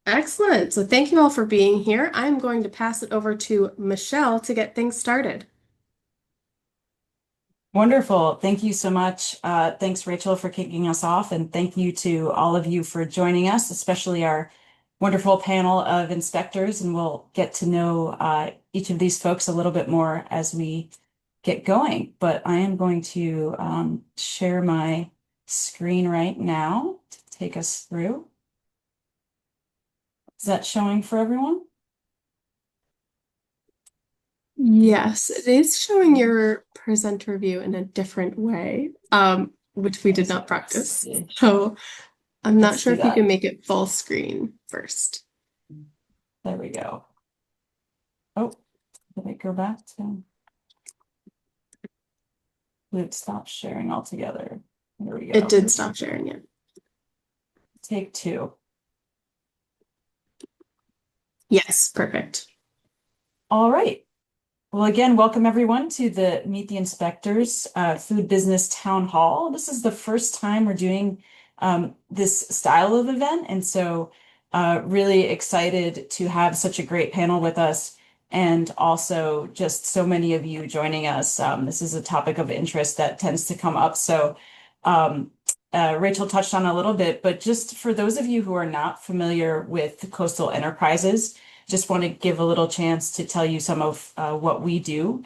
Excellent. So thank you all for being here. I'm going to pass it over to Michelle to get things started. Wonderful. Thank you so much. Thanks, Rachel, for kicking us off. And thank you to all of you for joining us, especially our wonderful panel of inspectors. And we'll get to know each of these folks a little bit more as we get going. But I am going to share my screen right now to take us through. Is that showing for everyone? Yes, it is showing your presenter view in a different way, which we Okay, did so not let's practice. see. So I'm not Let's sure do if you can that. make it full screen first. There we go. Oh, did I go back to? It stopped sharing altogether. There we It go. did stop sharing it. Take two. Yes, perfect. All right. Well, again, welcome everyone to the Meet the Inspectors Food Business Town Hall. This is the first time we're doing this style of event, and so really excited to have such a great panel with us, and also just so many of you joining us. This is a topic of interest that tends to come up. So um, Rachel touched on a little bit, but just for those of you who are not familiar with coastal enterprises, just want to give a little chance to tell you some of what we do.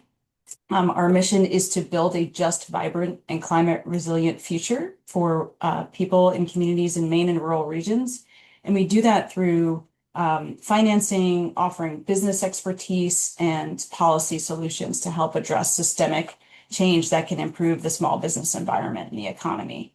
Our mission is to build a just, vibrant, and climate resilient future for people and communities in Maine and rural regions. And we do that through financing, offering business expertise, and policy solutions to help address systemic change that can improve the small business environment and the economy.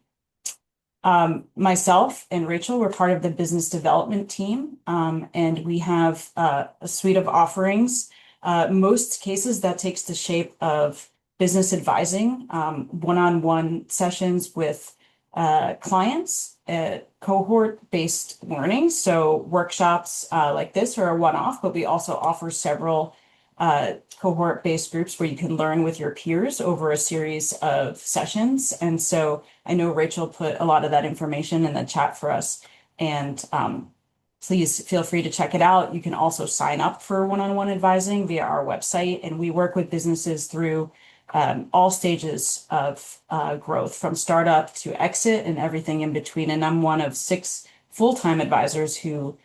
Myself and Rachel were part of the business development team, and we have a suite of offerings. Most cases that takes the shape of business advising, one-on-one sessions with clients, cohort-based learning. So workshops like this are a one-off, but we also offer several cohort-based groups where you can learn with your peers over a series of sessions. And so I know Rachel put a lot of that information in the chat for us, and please feel free to check it out. You can also sign up for one-on-one advising via our website, and we work with businesses through all stages of growth, from startup to exit and everything in between. And I'm one of 6 full-time advisors who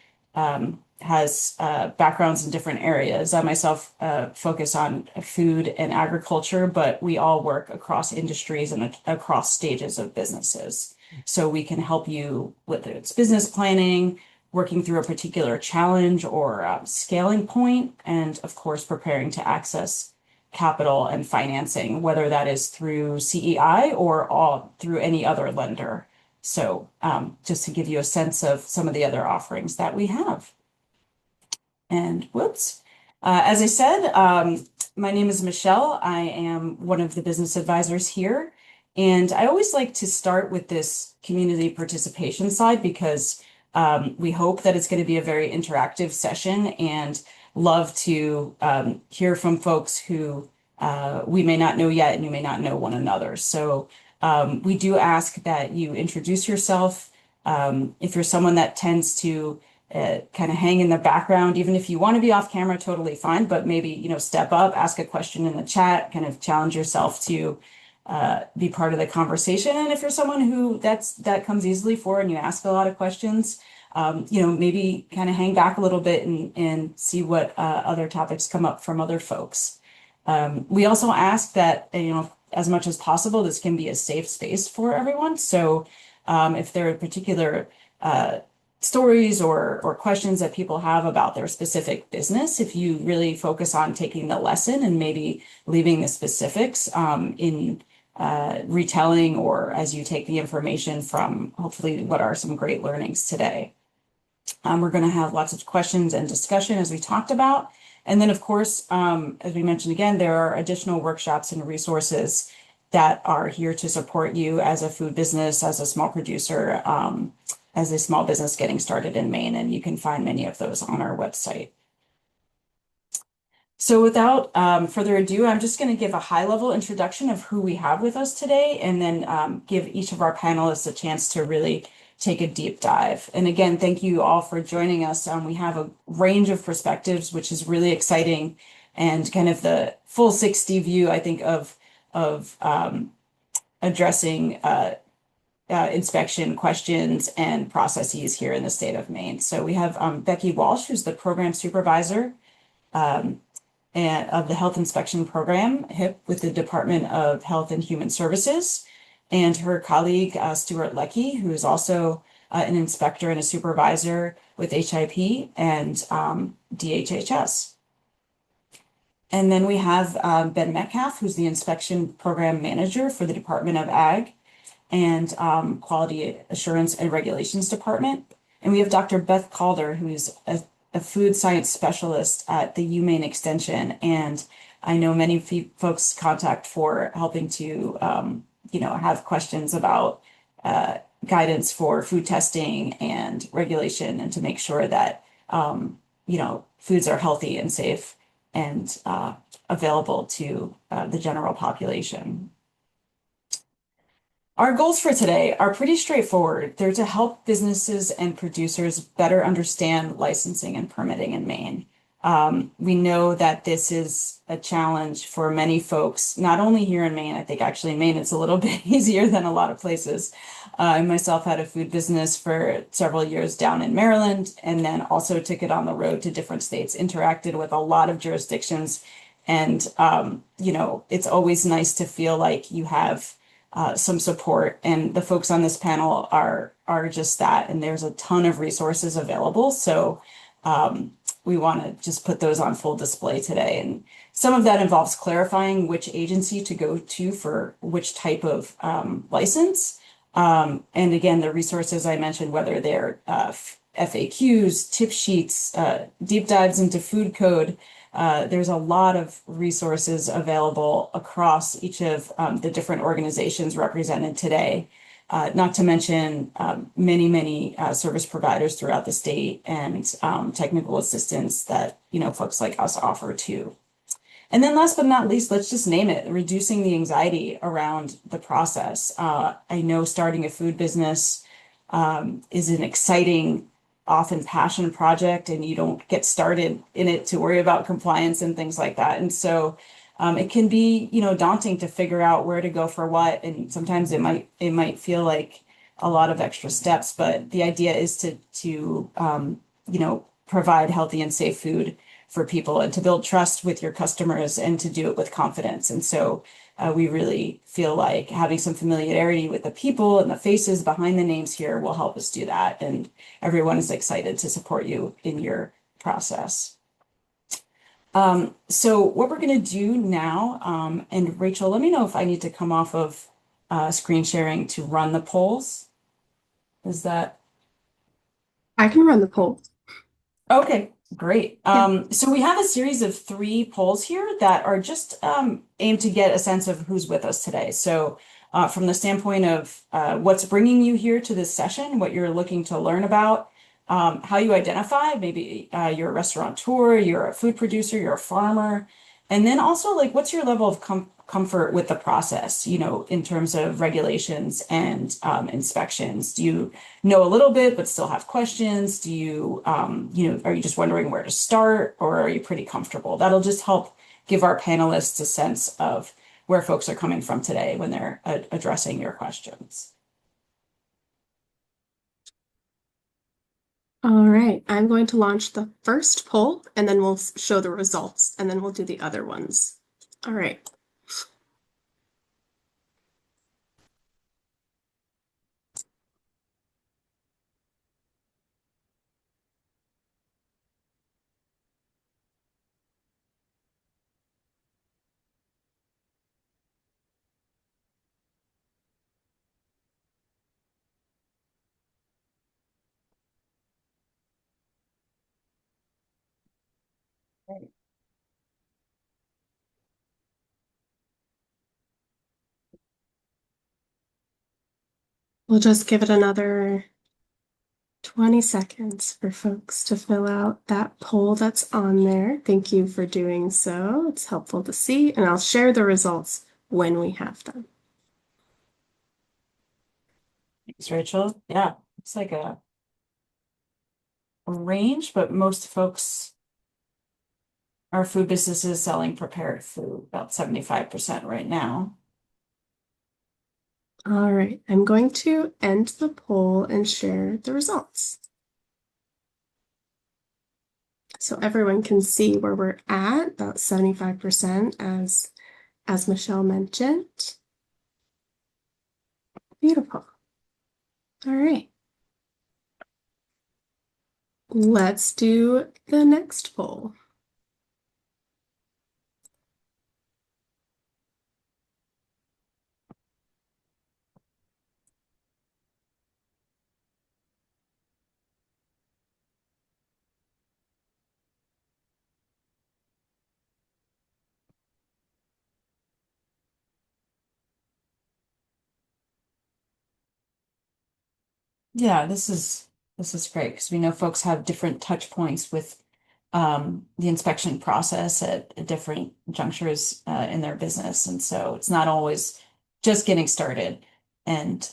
has backgrounds in different areas. I myself focus on food and agriculture, but we all work across industries and across stages of businesses. So we can help you, whether it's business planning, working through a particular challenge or scaling point, and of course, preparing to access capital and financing, whether that is through CEI or all through any other lender. So just to give you a sense of some of the other offerings that we have. And whoops. As I said, my name is Michelle. I am one of the business advisors here. And I always like to start with this community participation side because we hope that it's going to be a very interactive session and love to hear from folks who we may not know yet and you may not know one another. So we do ask that you introduce yourself. If you're someone that tends to kind of hang in the background, even if you want to be off camera, totally fine, but maybe, step up, ask a question in the chat, kind of challenge yourself to be part of the conversation. And if you're someone who that comes easily for and you ask a lot of questions, maybe kind of hang back a little bit and see what other topics come up from other folks. We also ask that, as much as possible, this can be a safe space for everyone. So if there are particular stories or questions that people have about their specific business, if you really focus on taking the lesson and maybe leaving the specifics in retelling, or as you take the information from hopefully what are some great learnings today. We're going to have lots of questions and discussion as we talked about. And then, of course, as we mentioned again, there are additional workshops and resources that are here to support you as a food business, as a small producer, as a small business getting started in Maine. And you can find many of those on our website. So without further ado, I'm just going to give a high-level introduction of who we have with us today, and then give each of our panelists a chance to really take a deep dive. And again, thank you all for joining us. We have a range of perspectives, which is really exciting, and kind of the full 60 view, I think, of addressing inspection questions and processes here in the state of Maine. So we have Becky Walsh, who's the program supervisor um, and of the Health Inspection Program, HIP, with the Department of Health and Human Services, and her colleague, Stuart Leckie, who is also an inspector and a supervisor with HIP and DHHS. And then we have Ben Metcalf, who's the Inspection Program Manager for the Department of Ag and Quality Assurance and Regulations Department. And we have Dr. Beth Calder, who is a food science specialist at the UMaine Extension. And I know many folks contact for helping to, have questions about guidance for food testing and regulation and to make sure that, foods are healthy and safe and available to the general population. Our goals for today are pretty straightforward. They're to help businesses and producers better understand licensing and permitting in Maine. We know that this is a challenge for many folks, not only here in Maine. I think actually in Maine it's a little bit easier than a lot of places. I myself had a food business for several years down in Maryland, and then also took it on the road to different states, interacted with a lot of jurisdictions. And, it's always nice to feel like you have some support, and the folks on this panel are just that. And there's a ton of resources available, so we want to just put those on full display today. And some of that involves clarifying which agency to go to for which type of license. And again, the resources I mentioned, whether they're FAQs, tip sheets, deep dives into food code. There's a lot of resources available across each of the different organizations represented today, not to mention many service providers throughout the state and technical assistance that, folks like us offer too. And then last but not least, let's just name it, reducing the anxiety around the process. I know starting a food business is an exciting, often passion project, and you don't get started in it to worry about compliance and things like that. And so it can be, daunting to figure out where to go for what. And sometimes it might feel like a lot of extra steps, but the idea is to provide healthy and safe food for people and to build trust with your customers and to do it with confidence. And so we really feel like having some familiarity with the people and the faces behind the names here will help us do that. And everyone is excited to support you in your process. So what we're going to do now, and Rachel, let me know if I need to come off of screen sharing to run the polls. Is that I can run the poll. okay? Great. Yeah. So we have a series of 3 polls here that are just aimed to get a sense of who's with us today. So from the standpoint of what's bringing you here to this session, what you're looking to learn about, how you identify, maybe you're a restaurateur, you're a food producer, you're a farmer, and then also like what's your level of comfort with the process, in terms of regulations and inspections. Do you know a little bit but still have questions? Do you, are you just wondering where to start, or are you pretty comfortable? That'll just help give our panelists a sense of where folks are coming from today when they're addressing your questions. All right, I'm going to launch the first poll and then we'll show the results and then we'll do the other ones. All right. We'll just give it another 20 seconds for folks to fill out that poll that's on there. Thank you for doing so. It's helpful to see, and I'll share the results when we have them. Thanks, Rachel. Yeah, it's like a range, but most folks, our food businesses selling prepared food, about 75% right now. All right, I'm going to end the poll and share the results so everyone can see where we're at, about 75% as Michelle mentioned. Beautiful. All right. Let's do the next poll. Yeah, this is great because we know folks have different touch points with the inspection process at different junctures in their business, and so it's not always just getting started, and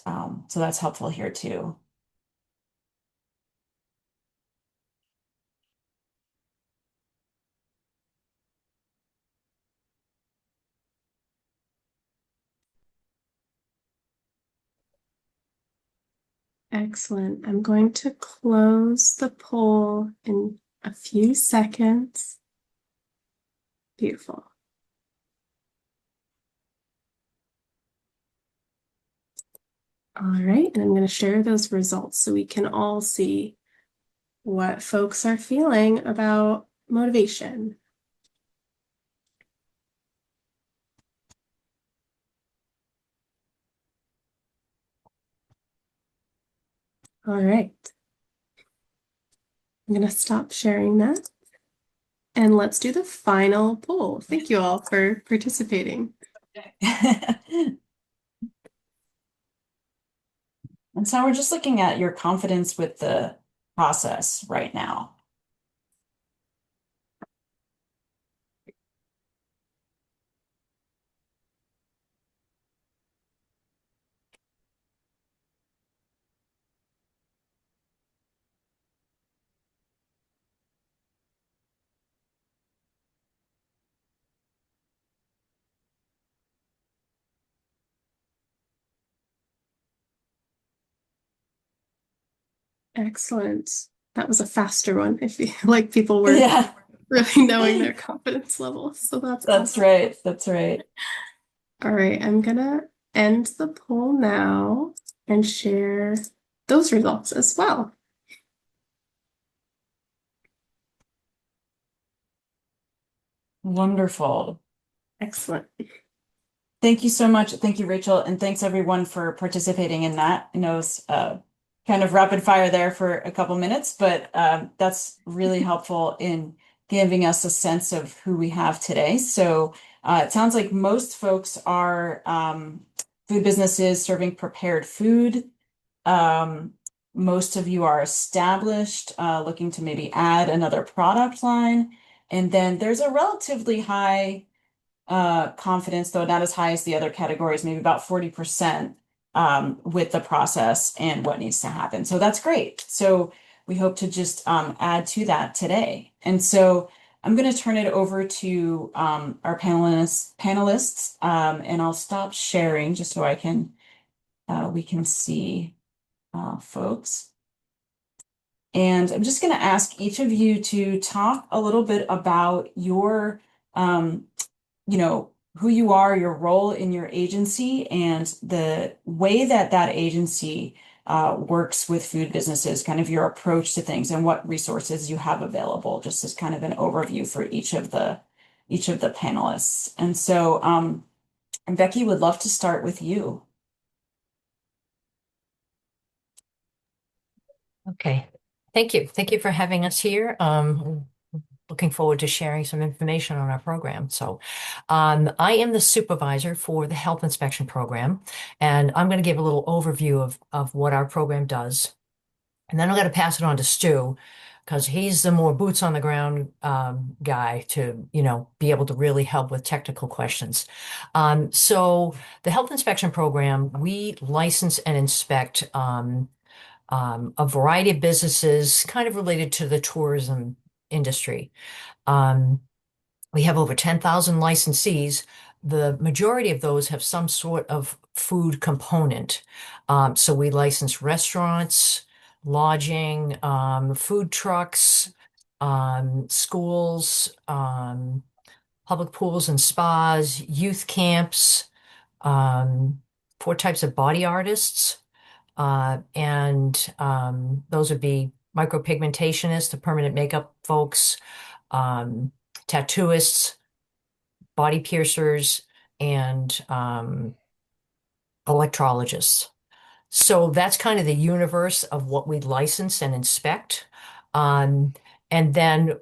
so that's helpful here too. Excellent. I'm going to close the poll in a few seconds. Beautiful. All right, and I'm going to share those results so we can all see what folks are feeling about motivation. All right, I'm going to stop sharing that and let's do the final poll. Thank you all for participating. And so we're just looking at your confidence with the process right now. Excellent. That was a faster one. I feel like people were Yeah, really knowing their confidence level. So that's that's awesome. right. That's right. All right, I'm gonna end the poll now and share those results as well. Wonderful. Excellent. Thank you so much. Thank you, Rachel, and thanks everyone for participating in that. I know it's kind of rapid fire there for a couple minutes, but that's really helpful in giving us a sense of who we have today. So it sounds like most folks are food businesses serving prepared food. Um, Most of you are established, looking to maybe add another product line. And then there's a relatively high confidence, though not as high as the other categories, maybe about 40% with the process and what needs to happen. So that's great. So we hope to just add to that today. And so I'm going to turn it over to our panelists, and I'll stop sharing just so I can we can see folks. And I'm just going to ask each of you to talk a little bit about your you know, who you are, your role in your agency, and the way that that agency works with food businesses, kind of your approach to things and what resources you have available, just as kind of an overview for each of the panelists. And so, Becky would love to start with you. Okay. Thank you. Thank you for having us here. Looking forward to sharing some information on our program. So, I am the supervisor for the health inspection program, and I'm going to give a little overview of what our program does. And then I'm going to pass it on to Stu, because he's the more boots on the ground guy to, be able to really help with technical questions. So the health inspection program, we license and inspect a variety of businesses kind of related to the tourism industry. Um, we have over 10,000 licensees. The majority of those have some sort of food component. So we license restaurants, lodging, food trucks, schools, public pools and spas, youth camps, um, four types of body artists. And those would be micropigmentationists, the permanent makeup folks, um, tattooists, body piercers, and electrologists. So that's kind of the universe of what we license and inspect. Um, and then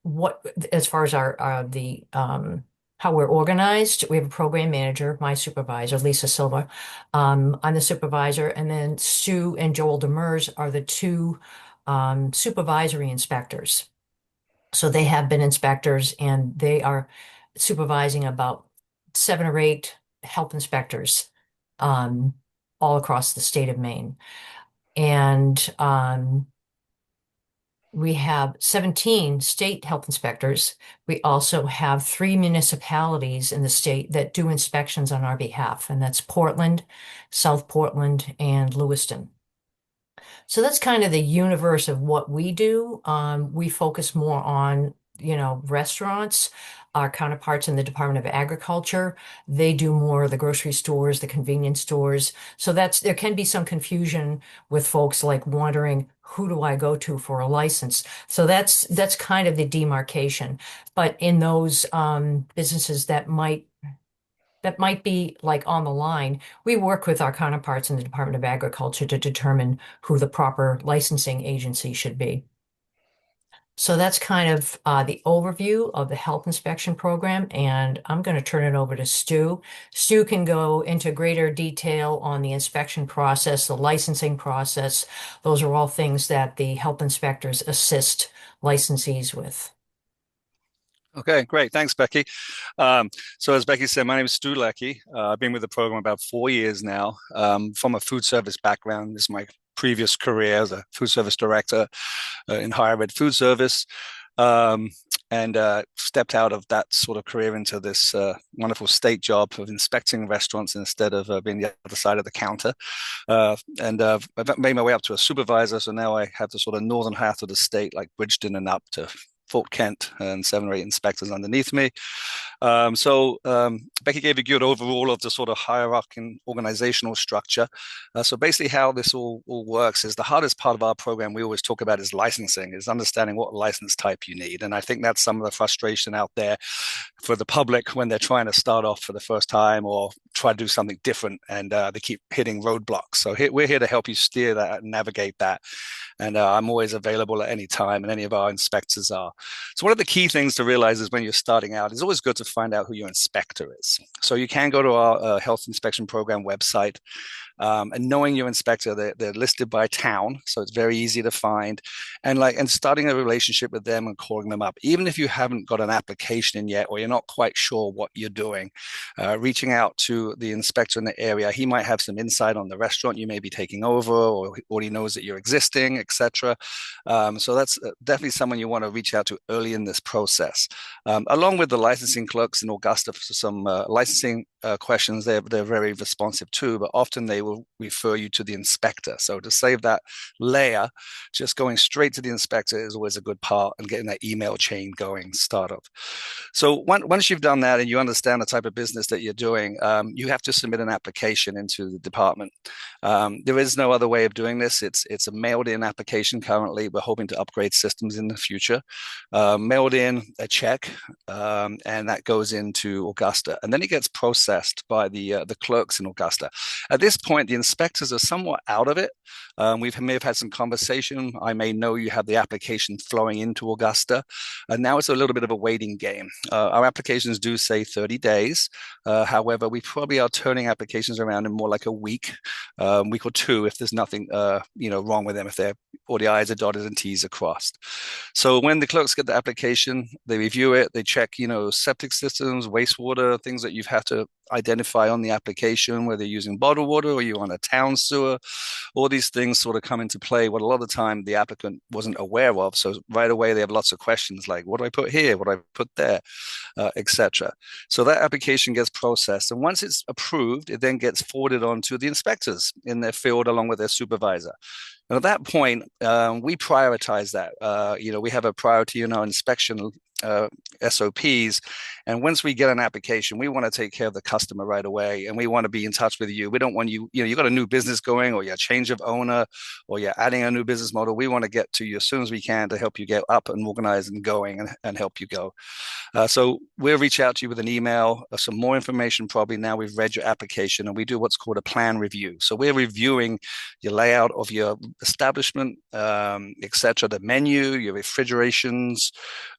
what, as far as our the how we're organized, we have a program manager, my supervisor, Lisa Silva. I'm the supervisor, and then Sue and Joel Demers are the two supervisory inspectors. So they have been inspectors, and they are supervising about seven or eight health inspectors um, all across the state of Maine. And we have 17 state health inspectors. We also have three municipalities in the state that do inspections on our behalf, and that's Portland, South Portland, and Lewiston. So that's kind of the universe of what we do. We focus more on, restaurants. Our counterparts in the Department of Agriculture, they do more of the grocery stores, the convenience stores. So there can be some confusion with folks like wondering, who do I go to for a license? So that's kind of the demarcation. But in those businesses that might be like on the line, we work with our counterparts in the Department of Agriculture to determine who the proper licensing agency should be. So that's kind of the overview of the health inspection program, and I'm going to turn it over to Stu. Stu can go into greater detail on the inspection process, the licensing process. Those are all things that the health inspectors assist licensees with. Okay, great. Thanks, Becky. Um, so as Becky said, my name is Stu Lecky. I've been with the program about 4 years now. From a food service background, this is my previous career as a food service director in higher ed food service. Um, and stepped out of that sort of career into this wonderful state job of inspecting restaurants instead of being the other side of the counter. And I've made my way up to a supervisor, so now I have the sort of northern half of the state, like Bridgeton and up to Fort Kent, and 7 or 8 inspectors underneath me. Becky gave a good overall of the sort of hierarchy and organizational structure. So basically how this all works is the hardest part of our program we always talk about is licensing, is understanding what license type you need. And I think that's some of the frustration out there for the public when they're trying to start off for the first time or try to do something different, and they keep hitting roadblocks. So we're here to help you steer that and navigate that. And I'm always available at any time, and any of our inspectors are. So one of the key things to realize is when you're starting out, it's always good to find out who your inspector is. So you can go to our health inspection program website. And knowing your inspector, they're listed by town, so it's very easy to find. And starting a relationship with them and calling them up, even if you haven't got an application in yet, or you're not quite sure what you're doing, reaching out to the inspector in the area. He might have some insight on the restaurant you may be taking over, or he knows that you're existing, etc. So that's definitely someone you want to reach out to early in this process. Along with the licensing clerks in Augusta for some licensing questions, they're very responsive too, but often they will refer you to the inspector. So to save that layer, just going straight to the inspector is always a good part, and getting that email chain going start of. So once you've done that and you understand the type of business that you're doing, you have to submit an application into the department. There is no other way of doing this. It's a mailed in application currently. We're hoping to upgrade systems in the future. Mailed in a check, and that goes into Augusta, and then it gets processed by the clerks in Augusta. At this point, the inspectors are somewhat out of it. We may have had some conversation. I may know you have the application flowing into Augusta, and now it's a little bit of a waiting game. Our applications do say 30 days. However, we probably are turning applications around in more like a week or two, if there's nothing wrong with them, if they're all the I's are dotted and T's are crossed. So when the clerks get the application, they review it, they check, septic systems, wastewater, things that you've had to identify on the application, whether you're using bottled water or you're on a town sewer. All these things things sort of come into play what a lot of the time the applicant wasn't aware of. So right away they have lots of questions like, what do I put here? What do I put there? Etc. So that application gets processed. And once it's approved, it then gets forwarded on to the inspectors in their field along with their supervisor. And at that point, we prioritize that. We have a priority in our inspection SOPs. And once we get an application, we want to take care of the customer right away. And we want to be in touch with you. We don't want you got a new business going, or you're a change of owner, or you're adding a new business model. We want to get to you as soon as we can to help you get up and organized and going and help you go. So we'll reach out to you with an email, some more information probably now we've read your application, and we do what's called a plan review. So we're reviewing your layout of your establishment, etc., the menu, your refrigerations,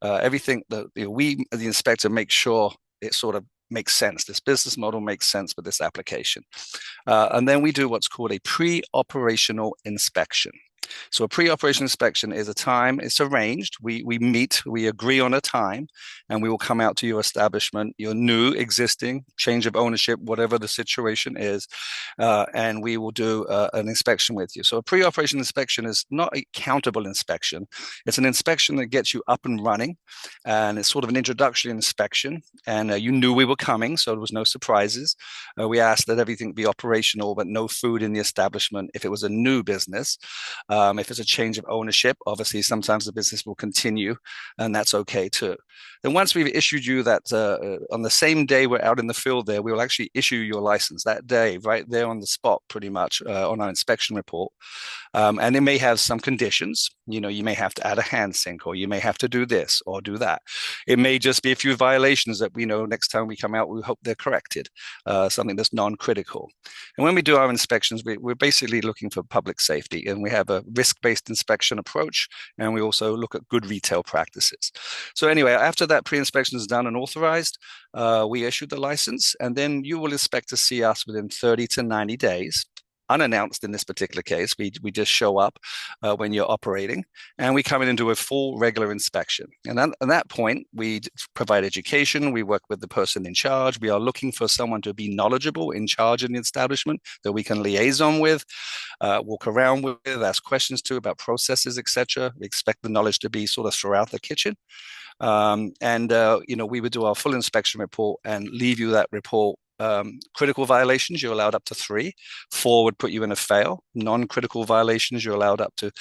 everything that we, the inspector, make sure it sort of makes sense. This business model makes sense with this application. And then we do what's called a pre-operational inspection. So a pre-operation inspection is a time, it's arranged. We meet, we agree on a time, and we will come out to your establishment, your new, existing, change of ownership, whatever the situation is, and we will do an inspection with you. So a pre-operation inspection is not a countable inspection. It's an inspection that gets you up and running, and it's sort of an introductory inspection. And you knew we were coming, so there was no surprises. We asked that everything be operational, but no food in the establishment if it was a new business. If it's a change of ownership, obviously sometimes the business will continue, and that's okay too. Then once we've issued you that, on the same day we're out in the field there, we will actually issue your license that day, right there on the spot, pretty much on our inspection report. And it may have some conditions. You may have to add a hand sink, or you may have to do this or do that. It may just be a few violations that we know next time we come out, we hope they're corrected, something that's non-critical. And when we do our inspections, we're basically looking for public safety, and we have a risk-based inspection approach, and we also look at good retail practices. So anyway, after that pre-inspection is done and authorized, we issue the license, and then you will expect to see us within 30 to 90 days. Unannounced in this particular case. We just show up when you're operating, and we come in and do a full regular inspection. And at that point, we provide education. We work with the person in charge. We are looking for someone to be knowledgeable in charge in the establishment that we can liaison with, walk around with, ask questions to about processes, etc. We expect the knowledge to be sort of throughout the kitchen. We would do our full inspection report and leave you that report. Critical violations, you're allowed up to 3. 4 would put you in a fail. Non-critical violations, you're allowed up to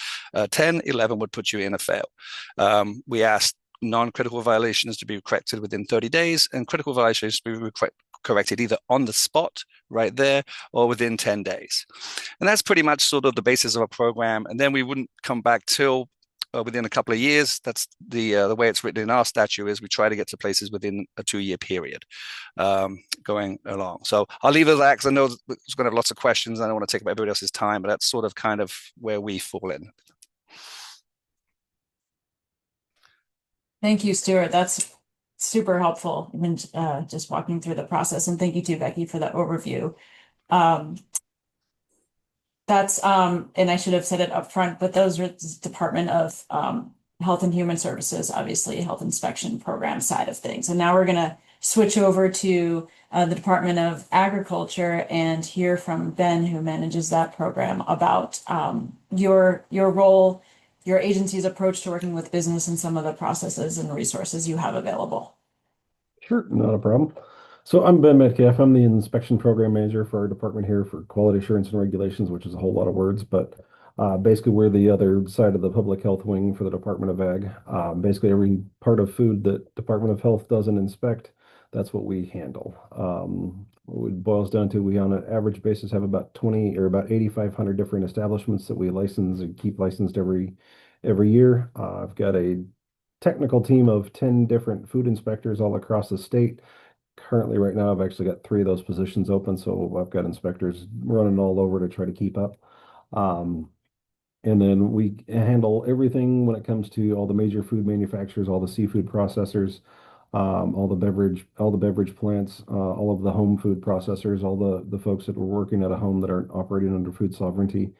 10. 11 would put you in a fail. We asked non-critical violations to be corrected within 30 days, and critical violations to be corrected either on the spot right there or within 10 days. And that's pretty much sort of the basis of our program. And then we wouldn't come back till within a couple of years. That's the way it's written in our statute, is we try to get to places within a 2-year period going along. So I'll leave it at that, because I know it's going to have lots of questions. I don't want to take up everybody else's time, but that's sort of kind of where we fall in. Thank you, Stuart. That's super helpful, even just walking through the process. And thank you too, Becky, for that overview. And I should have said it up front, but those are the Department of Health and Human Services, obviously health inspection program side of things. And now we're going to switch over to the Department of Agriculture and hear from Ben, who manages that program, about your role, your agency's approach to working with business, and some of the processes and resources you have available. Sure, not a problem. So I'm Ben Metcalf. I'm the inspection program manager for our department here for quality assurance and regulations, which is a whole lot of words, but basically we're the other side of the public health wing for the Department of Ag. Basically every part of food that Department of Health doesn't inspect, that's what we handle. What it boils down to, we on an average basis have about 20 or about 8,500 different establishments that we license and keep licensed every year. I've got a technical team of 10 different food inspectors all across the state. Currently, right now, I've actually got 3 of those positions open, so I've got inspectors running all over to try to keep up. And then we handle everything when it comes to all the major food manufacturers, all the seafood processors, all the beverage plants, all of the home food processors, all the folks that were working at a home that aren't operating under food sovereignty.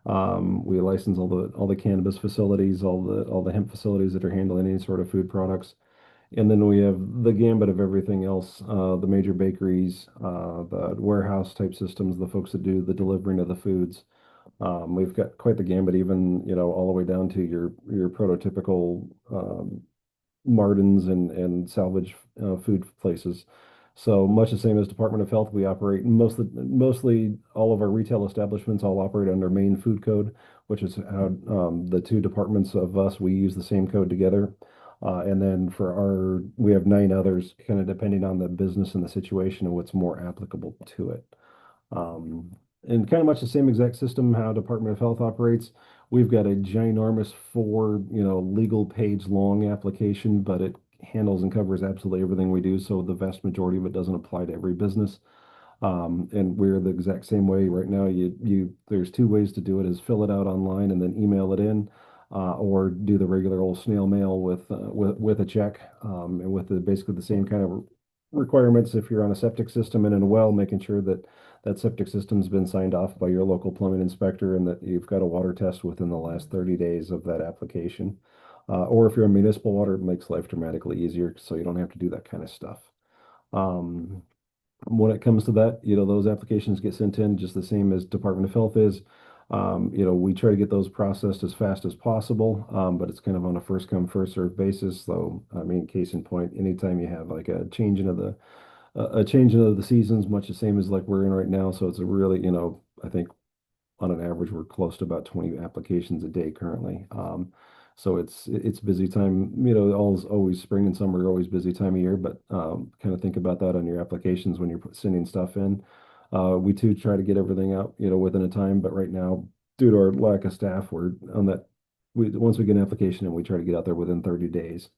We license all the cannabis facilities, all the hemp facilities that are handling any sort of food products. And then we have the gambit of everything else, the major bakeries, the warehouse type systems, the folks that do the delivering of the foods. We've got quite the gambit, even, all the way down to your prototypical Martins and salvage food places. So much the same as Department of Health, we operate mostly all of our retail establishments all operate under Maine Food Code, which is how the two departments of us we use the same code together. And then we have 9 others, kind of depending on the business and the situation and what's more applicable to it. Um, and kind of much the same exact system how Department of Health operates. We've got a ginormous legal page long application, but it handles and covers absolutely everything we do. So the vast majority of it doesn't apply to every business. And we're the exact same way right now. There's 2 ways to do it: is fill it out online and then email it in, or do the regular old snail mail with a check, and with basically the same kind of requirements if you're on a septic system and in a well, making sure that that septic system's been signed off by your local plumbing inspector and that you've got a water test within the last 30 days of that application. Or if you're on municipal water, it makes life dramatically easier so you don't have to do that kind of stuff. Um, when it comes to that, those applications get sent in just the same as Department of Health is. We try to get those processed as fast as possible, but it's kind of on a first come, first served basis. So, I mean, case in point, anytime you have like a changing of the seasons, much the same as like we're in right now. So it's a really, I think on an average, we're close to about 20 applications a day currently. So it's busy time. Always spring and summer are always busy time of year, but kind of think about that on your applications when you're sending stuff in. We too try to get everything out, within a time, but right now, due to our lack of staff, we're on that. Once we get an application and we try to get out there within 30 days,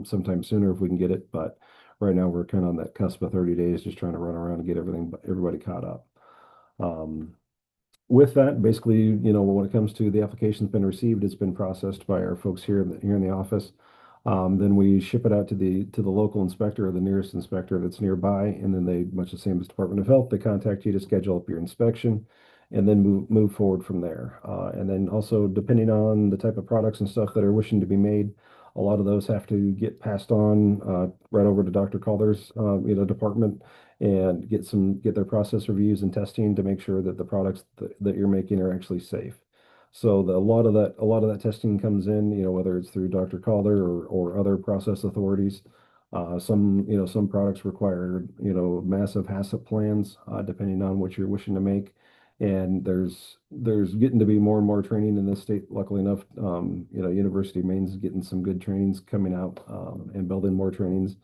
sometimes sooner if we can get it, but right now we're kind of on that cusp of 30 days, just trying to run around and get everybody caught up. Um, with that, basically, when it comes to the application's been received, it's been processed by our folks here in the office. Then we ship it out to the local inspector or the nearest inspector that's nearby, and then they, much the same as Department of Health, they contact you to schedule up your inspection, and then move forward from there. And then also, depending on the type of products and stuff that are wishing to be made, a lot of those have to get passed on right over to Dr. Calder's department and get their process reviews and testing to make sure that the products that you're making are actually safe. So a lot of that testing comes in, whether it's through Dr. Calder or other process authorities. Some products require, massive HACCP plans, depending on what you're wishing to make. And there's getting to be more and more training in this state. Luckily enough, University of Maine's getting some good trainings coming out, and building more trainings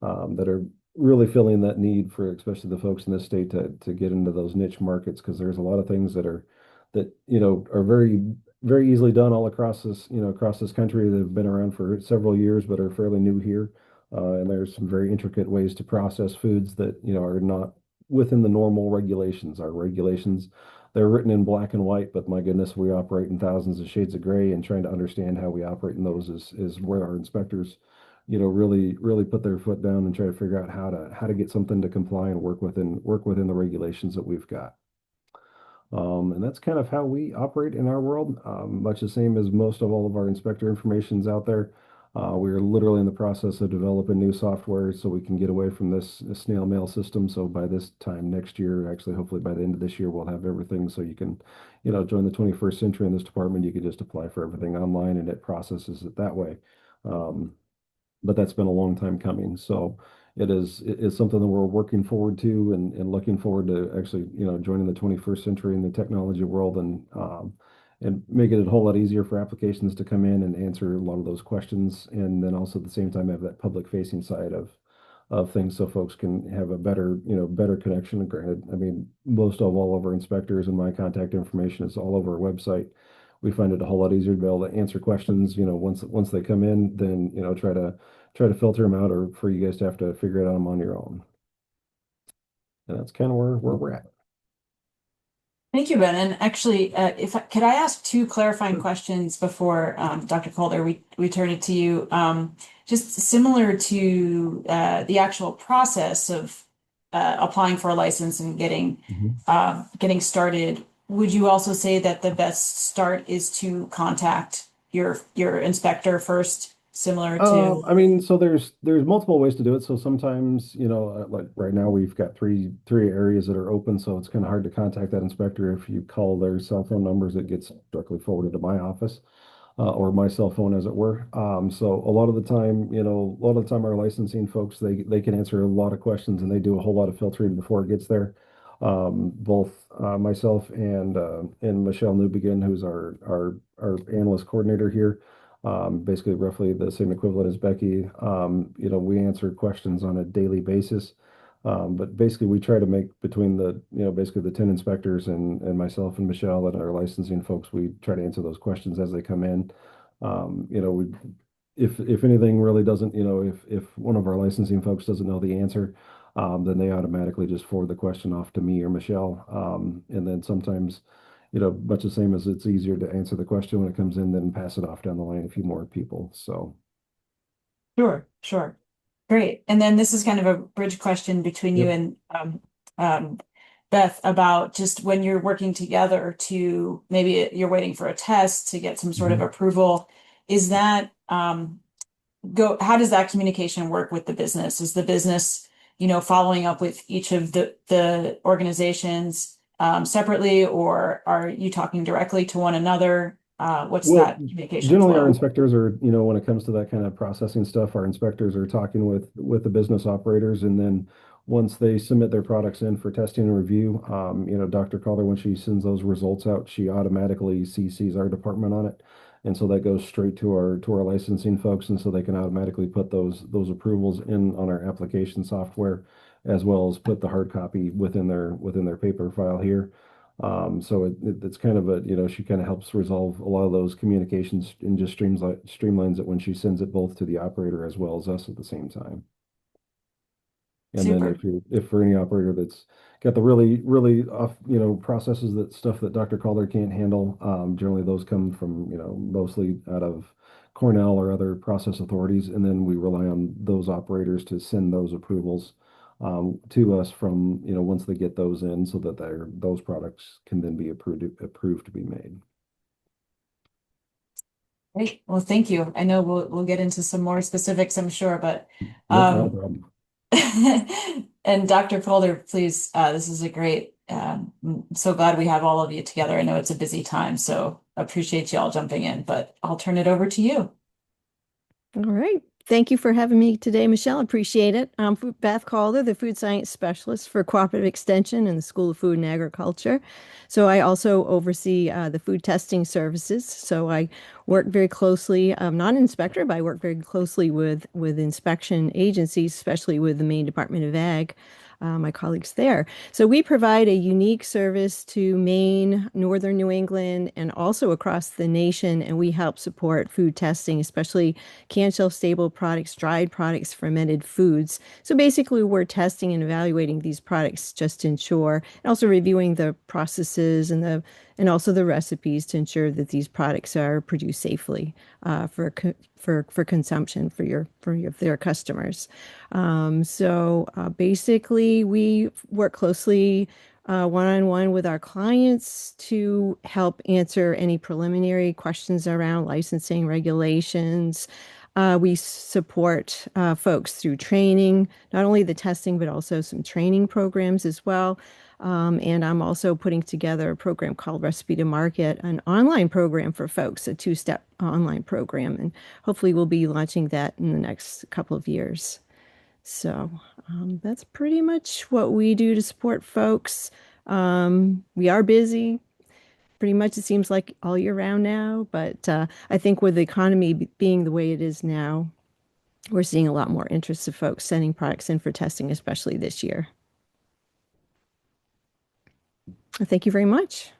that are really filling that need for especially the folks in this state to get into those niche markets, because there's a lot of things that are very very easily done all across this country that have been around for several years but are fairly new here. And there's some very intricate ways to process foods that are not within the normal regulations. Our regulations, they're written in black and white, but my goodness, we operate in thousands of shades of gray, and trying to understand how we operate in those is where our inspectors really put their foot down and try to figure out how to get something to comply and work within the regulations that we've got. And that's kind of how we operate in our world, much the same as most of all of our inspector information's out there. We're literally in the process of developing new software so we can get away from this snail mail system. So by this time next year, actually, hopefully by the end of this year, we'll have everything so you can, join the 21st century in this department. You can just apply for everything online and it processes it that way. Um, but that's been a long time coming. So it is something that we're working forward to and looking forward to actually, joining the 21st century in the technology world and making it a whole lot easier for applications to come in and answer a lot of those questions. And then also at the same time have that public facing side of things so folks can have a better connection. Granted, I mean, most of all of our inspectors and my contact information is all over our website. We find it a whole lot easier to be able to answer questions, once they come in, than, try to filter them out or for you guys to have to figure it out them on your own. And that's kind of where we're at. Thank you, Ben. And actually, could I ask two clarifying questions before Dr. Calder, we turn it to you? Just similar to the actual process of applying for a license and getting started. Would you also say that the best start is to contact your inspector first similar to? I mean, so there's multiple ways to do it. So sometimes, like right now we've got three areas that are open, so it's kind of hard to contact that inspector. If you call their cell phone numbers, it gets directly forwarded to my office, or my cell phone, as it were. So a lot of the time, our licensing folks, they can answer a lot of questions, and they do a whole lot of filtering before it gets there. Both myself and Michelle Newbegin, who's our analyst coordinator here, basically roughly the same equivalent as Becky. We answer questions on a daily basis. But basically, we try to make between basically the 10 inspectors and myself and Michelle and our licensing folks, we try to answer those questions as they come in. We, if anything really doesn't, if one of our licensing folks doesn't know the answer, then they automatically just forward the question off to me or Michelle. And then sometimes, much the same as it's easier to answer the question when it comes in than pass it off down the line a few more people. So, Sure, sure. Great. And then this is kind of a bridge question between you yep. and Beth, about just when you're working together to, maybe you're waiting for a test to get some sort of Mhm. approval. Is that how does that communication work with the business? Is the business, following up with each of the organizations separately, or are you talking directly to one another? What's Well, that communication generally our flow? inspectors are, when it comes to that kind of processing stuff, our inspectors are talking with the business operators, and then once they submit their products in for testing and review, Dr. Calder, when she sends those results out, she automatically CCs our department on it. And so that goes straight to our licensing folks, and so they can automatically put those approvals in on our application software, as well as put the hard copy within their paper file here. So it's kind of she kind of helps resolve a lot of those communications and just streamlines it when she sends it both to the operator as well as us at the same time. And then Super. if for any operator that's got the really, really off, processes that stuff that Dr. Calder can't handle, generally those come from, mostly out of Cornell or other process authorities. And then we rely on those operators to send those approvals to us from, once they get those in so that those products can then be approved to be made. Great. Well, thank you. I know we'll get into some more specifics, I'm sure, but Nope, not a problem. and Dr. Calder, please, this is a great, I'm so glad we have all of you together. I know it's a busy time, so appreciate you all jumping in, but I'll turn it over to you. All right. Thank you for having me today, Michelle. Appreciate it. I'm Beth Calder, the food science specialist for Cooperative Extension in the School of Food and Agriculture. So I also oversee the food testing services. So I work very closely, I'm not an inspector, but I work very closely with inspection agencies, especially with the Maine Department of Ag. My colleagues there. So we provide a unique service to Maine, Northern New England, and also across the nation. And we help support food testing, especially canned shelf stable products, dried products, fermented foods. So basically, we're testing and evaluating these products just to ensure, and also reviewing the processes and also the recipes to ensure that these products are produced safely for consumption for their customers. Basically, we work closely one-on-one with our clients to help answer any preliminary questions around licensing regulations. We support folks through training, not only the testing, but also some training programs as well. And I'm also putting together a program called Recipe to Market, an online program for folks, a two-step online program. And hopefully we'll be launching that in the next couple of years. So that's pretty much what we do to support folks. We are busy. Pretty much it seems like all year round now, but I think with the economy being the way it is now, we're seeing a lot more interest of folks sending products in for testing, especially this year. Thank you very much.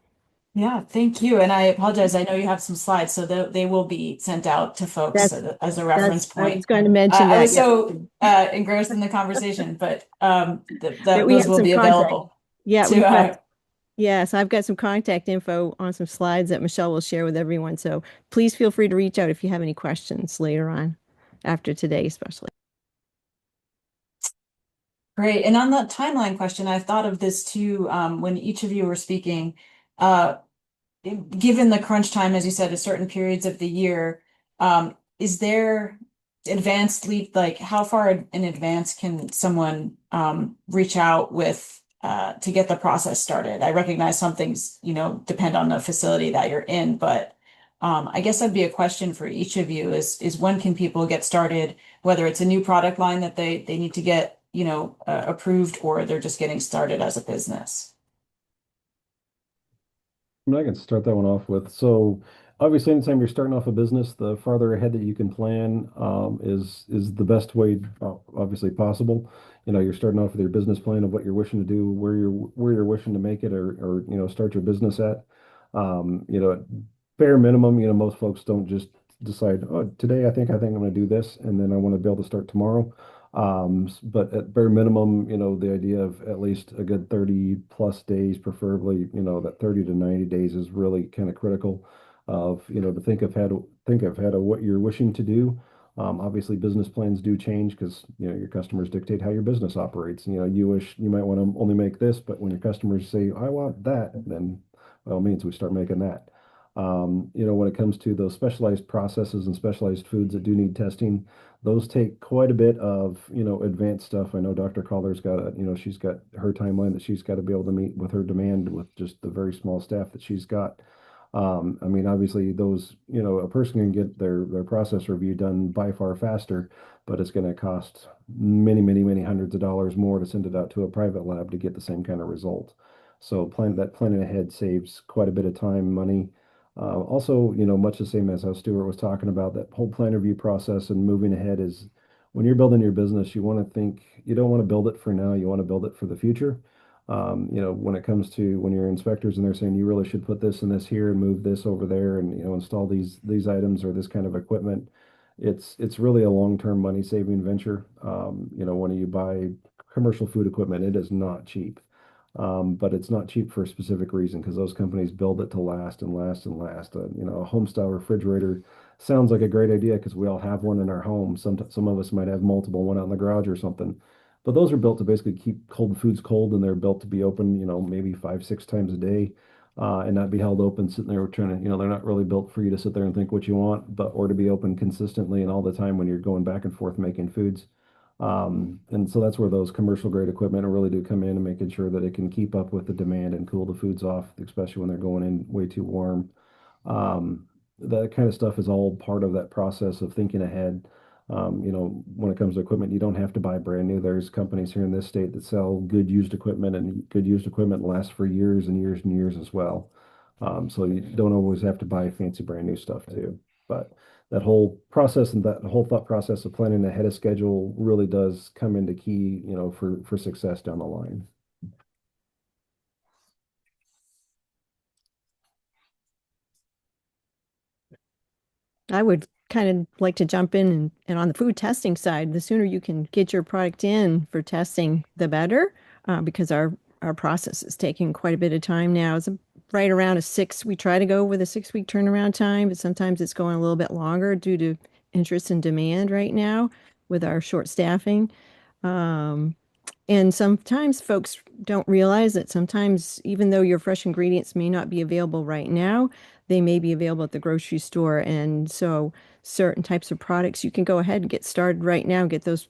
Yeah, thank you. And I apologize. I know you have some slides, so they will be sent out to folks That's as a reference I was point. going to mention I that. was Yeah. so engrossed in the conversation, but That we those have will some be contact. available Yeah, to we've got yes, I've got some contact info on some slides that Michelle will share with everyone. So please feel free to reach out if you have any questions later on, after today, especially. Great. And on the timeline question, I've thought of this too, when each of you were speaking. Uh, Given the crunch time, as you said, at certain periods of the year, is there advanced lead, like how far in advance can someone reach out with to get the process started? I recognize some things, depend on the facility that you're in, but I guess that'd be a question for each of you is when can people get started, whether it's a new product line that they need to get, approved, or they're just getting started as a business. I mean, I can start that one off with. So obviously, anytime you're starting off a business, the farther ahead that you can plan is the best way, obviously possible. You're starting off with your business plan of what you're wishing to do, where you're wishing to make it, or start your business at. At bare minimum, most folks don't just decide, oh, today I think I'm going to do this, and then I want to be able to start tomorrow. But at bare minimum, the idea of at least a good 30 plus days, preferably, that 30 to 90 days is really kind of critical of, to think of what you're wishing to do. Obviously, business plans do change because, your customers dictate how your business operates. You might want to only make this, but when your customers say, I want that, then by all means, we start making that. When it comes to those specialized processes and specialized foods that do need testing, those take quite a bit of, advanced stuff. I know Dr. Calder's got she's got her timeline that she's got to be able to meet with her demand with just the very small staff that she's got. I mean, obviously those, a person can get their process review done by far faster, but it's going to cost many, many, many hundreds of dollars more to send it out to a private lab to get the same kind of result. So planning ahead saves quite a bit of time, money. Also, much the same as how Stuart was talking about, that whole plan review process and moving ahead is when you're building your business, you don't want to build it for now, you want to build it for the future. When it comes to when your inspectors and they're saying you really should put this and this here and move this over there and, install these items or this kind of equipment, it's really a long-term money saving venture. When you buy commercial food equipment, it is not cheap. But it's not cheap for a specific reason because those companies build it to last and last and last. A home style refrigerator sounds like a great idea because we all have one in our home. Some of us might have multiple, one out in the garage or something. But those are built to basically keep cold foods cold, and they're built to be open, maybe 5, 6 times a day, and not be held open sitting there trying to, they're not really built for you to sit there and think what you want, but or to be open consistently and all the time when you're going back and forth making foods. And so that's where those commercial grade equipment really do come in and making sure that it can keep up with the demand and cool the foods off, especially when they're going in way too warm. That kind of stuff is all part of that process of thinking ahead. When it comes to equipment, you don't have to buy brand new. There's companies here in this state that sell good used equipment, and good used equipment lasts for years and years and years as well. So you don't always have to buy fancy brand new stuff too. But that whole process and that whole thought process of planning ahead of schedule really does come into key, for success down the line. I would kind of like to jump in and on the food testing side, the sooner you can get your product in for testing, the better, because our process is taking quite a bit of time now. It's right around a 6. We try to go with a 6-week turnaround time, but sometimes it's going a little bit longer due to interest and demand right now with our short staffing. Um, and sometimes folks don't realize that sometimes, even though your fresh ingredients may not be available right now, they may be available at the grocery store. And so, certain types of products, you can go ahead and get started right now, get those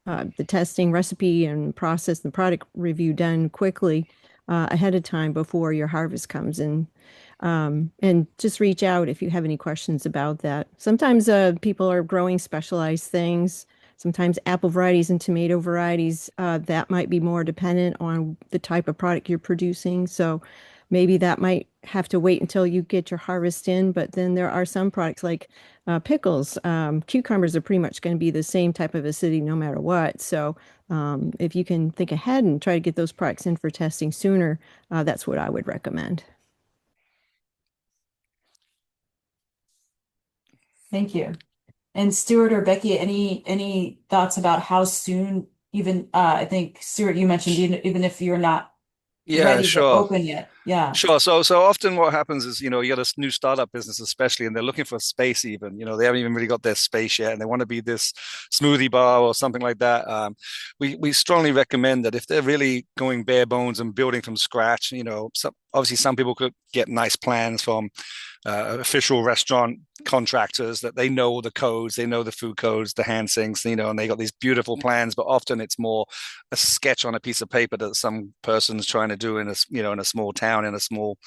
the testing recipe and process the product review done quickly ahead of time before your harvest comes in. And just reach out if you have any questions about that. Sometimes people are growing specialized things. Sometimes apple varieties and tomato varieties that might be more dependent on the type of product you're producing. So maybe that might have to wait until you get your harvest in. But then there are some products like pickles. Cucumbers are pretty much going to be the same type of acidity no matter what. So if you can think ahead and try to get those products in for testing sooner, that's what I would recommend. Thank you. And Stuart or Becky, any thoughts about how soon, even I think Stuart, you mentioned even if you're not Yeah, ready to sure. open yet. Yeah. Sure. So often what happens is, you got a new startup business, especially, and they're looking for space even, they haven't even really got their space yet and they want to be this smoothie bar or something like that. We strongly recommend that if they're really going bare bones and building from scratch, obviously some people could get nice plans from official restaurant contractors that they know the codes, they know the food codes, the hand sinks, and they got these beautiful plans, but often it's more a sketch on a piece of paper that some person's trying to do in a small town, in a small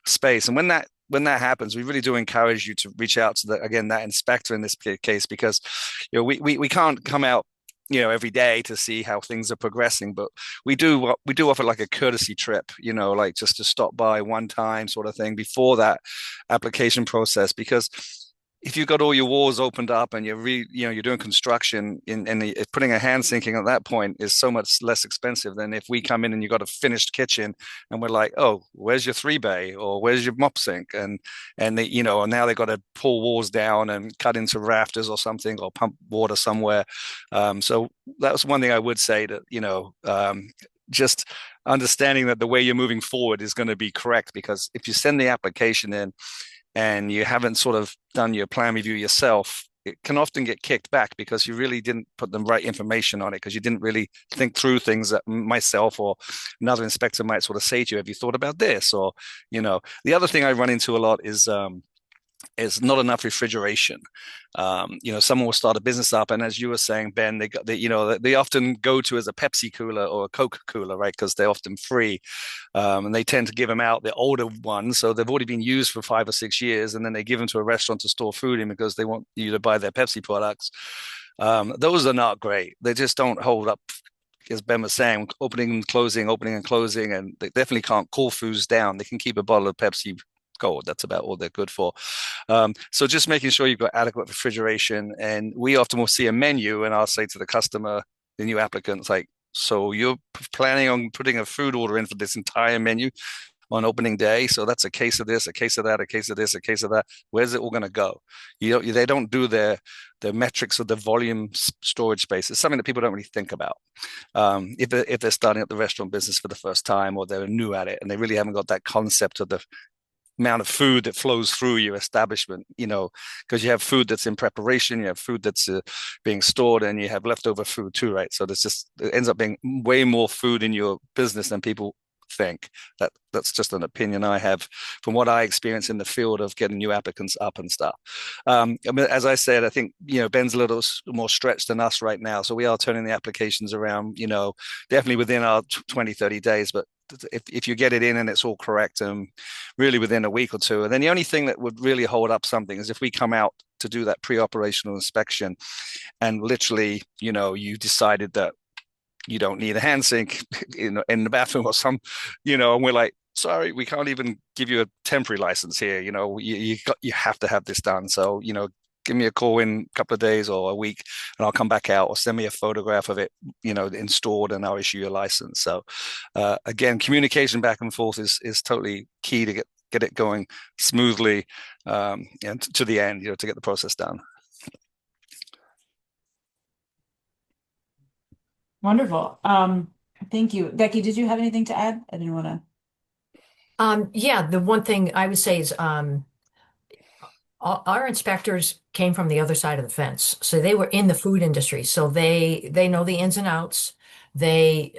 space. And when that happens, we really do encourage you to reach out to that inspector in this case, because we can't come out every day to see how things are progressing, but we do offer like a courtesy trip, like just to stop by one time sort of thing before that application process. Because if you've got all your walls opened up and you're doing construction and putting a hand sinking at that point is so much less expensive than if we come in and you've got a finished kitchen and we're like, oh, where's your 3 bay or where's your mop sink? And now they've got to pull walls down and cut into rafters or something, or pump water somewhere. So that was one thing I would say, that just understanding that the way you're moving forward is going to be correct. Because if you send the application in and you haven't sort of done your plan review yourself, it can often get kicked back because you really didn't put the right information on it, because you didn't really think through things that myself or another inspector might sort of say to you, have you thought about this? Or, the other thing I run into a lot is not enough refrigeration. Someone will start a business up, and as you were saying, Ben, they often go to as a Pepsi cooler or a Coke cooler, right? Because they're often free, and they tend to give them out, the older ones, so they've already been used for 5 or 6 years, and then they give them to a restaurant to store food in because they want you to buy their Pepsi products. Those are not great. They just don't hold up. As Ben was saying, opening and closing, and they definitely can't cool foods down. They can keep a bottle of Pepsi cold. That's about all they're good for. So just making sure you've got adequate refrigeration. And we often will see a menu, and I'll say to the customer, the new applicants, like, so you're planning on putting a food order in for this entire menu on opening day? So that's a case of this, a case of that, a case of this, a case of that. Where's it all going to go? They don't do their metrics of the volume storage space. It's something that people don't really think about. If they're starting up the restaurant business for the first time, or they're new at it and they really haven't got that concept of the amount of food that flows through your establishment, because you have food that's in preparation, you have food that's being stored, and you have leftover food too, right? So it ends up being way more food in your business than people think. That's just an opinion I have from what I experience in the field of getting new applicants up and stuff. As I said, I think Ben's a little more stretched than us right now, so we are turning the applications around, definitely within our 20, 30 days, but if you get it in and it's all correct, really within a week or two. And then the only thing that would really hold up something is if we come out to do that pre-operational inspection and literally, you decided that you don't need a hand sink in the bathroom or and we're like, sorry, we can't even give you a temporary license here. You have to have this done. So, give me a call in a couple of days or a week and I'll come back out, or send me a photograph of it, installed, and I'll issue your license. So, again, communication back and forth is totally key to get it going smoothly, and to the end, to get the process done. Wonderful. Thank you. Becky, did you have anything to add? I didn't want to. Yeah, the one thing I would say is our inspectors came from the other side of the fence, so they were in the food industry, so they know the ins and outs. They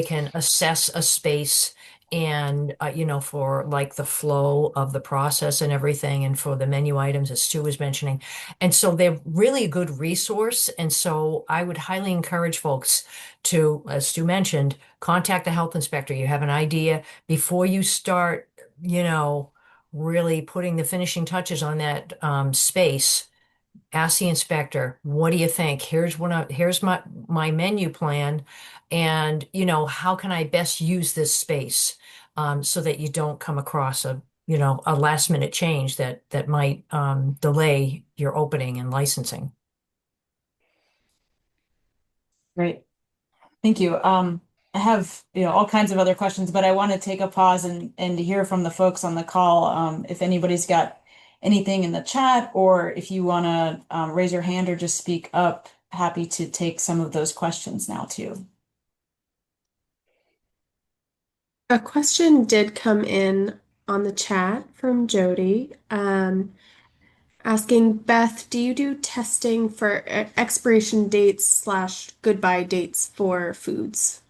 can assess a space and for like the flow of the process and everything, and for the menu items as Stu was mentioning, and so they're really a good resource. And so I would highly encourage folks to, as Stu mentioned, contact the health inspector. You have an idea before you start, really putting the finishing touches on that space. Ask the inspector, what do you think? Here's my menu plan, and how can I best use this space, so that you don't come across a last minute change that might delay your opening and licensing. Great. Thank you. I have, all kinds of other questions, but I want to take a pause and to hear from the folks on the call. If anybody's got anything in the chat, or if you want to raise your hand or just speak up, happy to take some of those questions now too. A question did come in on the chat from Jody, asking, Beth, do you do testing for expiration dates / goodbye dates for foods?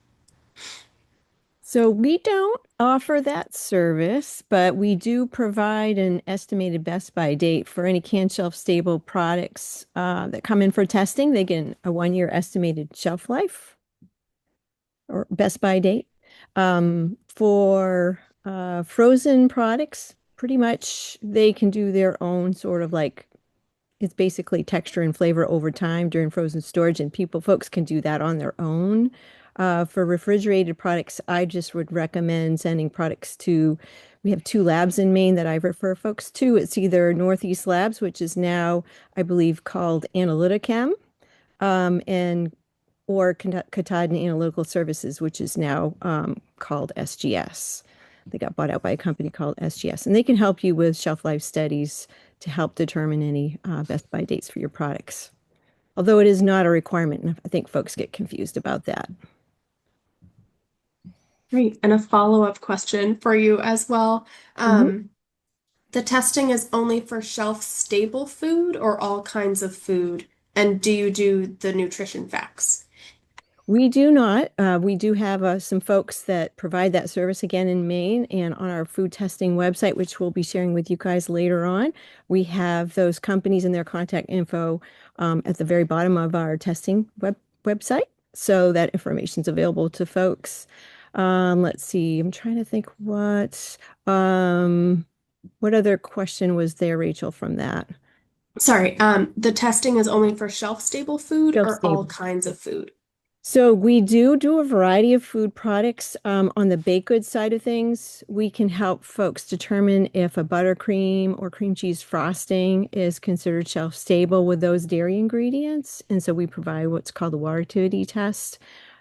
So we don't offer that service, but we do provide an estimated best by date for any can shelf stable products that come in for testing. They get a 1 year estimated shelf life or best by date. For frozen products, pretty much they can do their own sort of like it's basically texture and flavor over time during frozen storage, and folks can do that on their own. For refrigerated products, I just would recommend sending products to, we have two labs in Maine that I refer folks to. It's either Northeast Labs, which is now, I believe, called Analyticam, and or Katahdin Analytical Services, which is now called SGS. They got bought out by a company called SGS, and they can help you with shelf life studies to help determine any best by dates for your products. Although it is not a requirement, and I think folks get confused about that. Great. And a follow-up question for you as well. Mhm. The testing is only for shelf-stable food or all kinds of food? And do you do the nutrition facts? We do not. We do have some folks that provide that service again in Maine and on our food testing website, which we'll be sharing with you guys later on. We have those companies and their contact info at the very bottom of our testing website. So that information is available to folks. Let's see. I'm trying to think what other question was there, Rachel, from that? Sorry, the testing is only for shelf-stable food Shelf or all stable. kinds of food? So we do a variety of food products. On the baked goods side of things, we can help folks determine if a buttercream or cream cheese frosting is considered shelf stable with those dairy ingredients. And so we provide what's called a water activity test.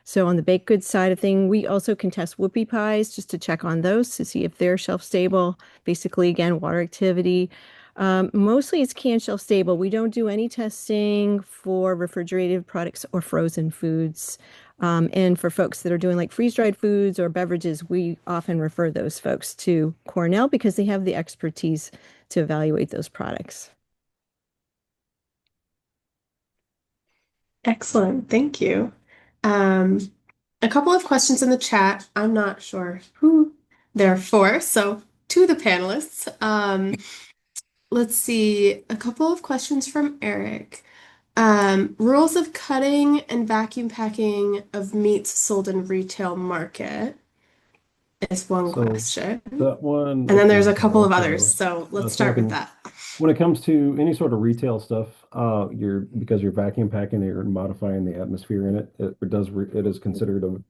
So on the baked goods side of thing, we also can test whoopie pies just to check on those to see if they're shelf stable. Basically, again, water activity. Mostly it's can shelf stable. We don't do any testing for refrigerated products or frozen foods. And for folks that are doing like freeze-dried foods or beverages, we often refer those folks to Cornell because they have the expertise to evaluate those products. Excellent, thank you. Um, a couple of questions in the chat. I'm not sure who they're for, so to the panelists. Let's see, a couple of questions from Eric. Rules of cutting and vacuum packing of meats sold in retail market is one So question. that one And I then there's can a couple of answer. others, so let's So I start with can, that. when it comes to any sort of retail stuff, because you're vacuum packing, you're modifying the atmosphere in it. It is considered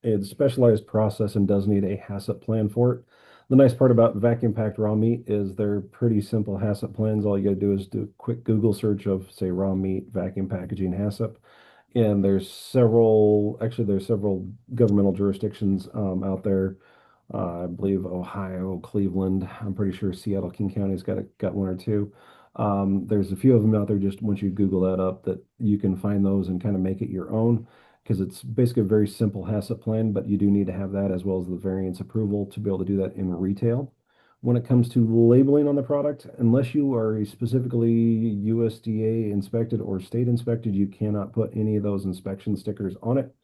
a specialized process and does need a HACCP plan for it. The nice part about vacuum packed raw meat is they're pretty simple HACCP plans. All you got to do is do a quick Google search of, say, raw meat vacuum packaging HACCP. And there's several governmental jurisdictions out there. I believe Ohio, Cleveland. I'm pretty sure Seattle, King County's got one or two. There's a few of them out there. Just once you Google that up, that you can find those and kind of make it your own, because it's basically a very simple HACCP plan, but you do need to have that as well as the variance approval to be able to do that in retail. When it comes to labeling on the product, unless you are specifically USDA inspected or state inspected, you cannot put any of those inspection stickers on it,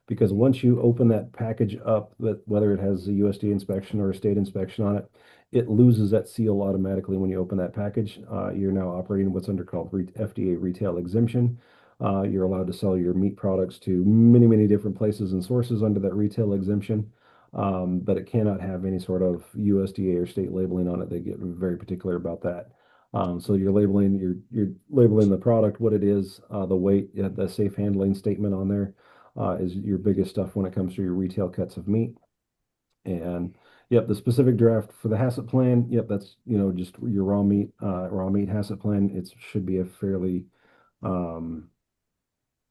because once you open that package up, that whether it has a USDA inspection or a state inspection on it, it loses that seal automatically when you open that package. You're now operating what's under called FDA retail exemption. You're allowed to sell your meat products to many, many different places and sources under that retail exemption, but it cannot have any sort of USDA or state labeling on it. They get very particular about that. So you're labeling the product, what it is, the weight, the safe handling statement on there is your biggest stuff when it comes to your retail cuts of meat. And yep, the specific draft for the HACCP plan, yep, that's just your raw meat HACCP plan. It should be a fairly um,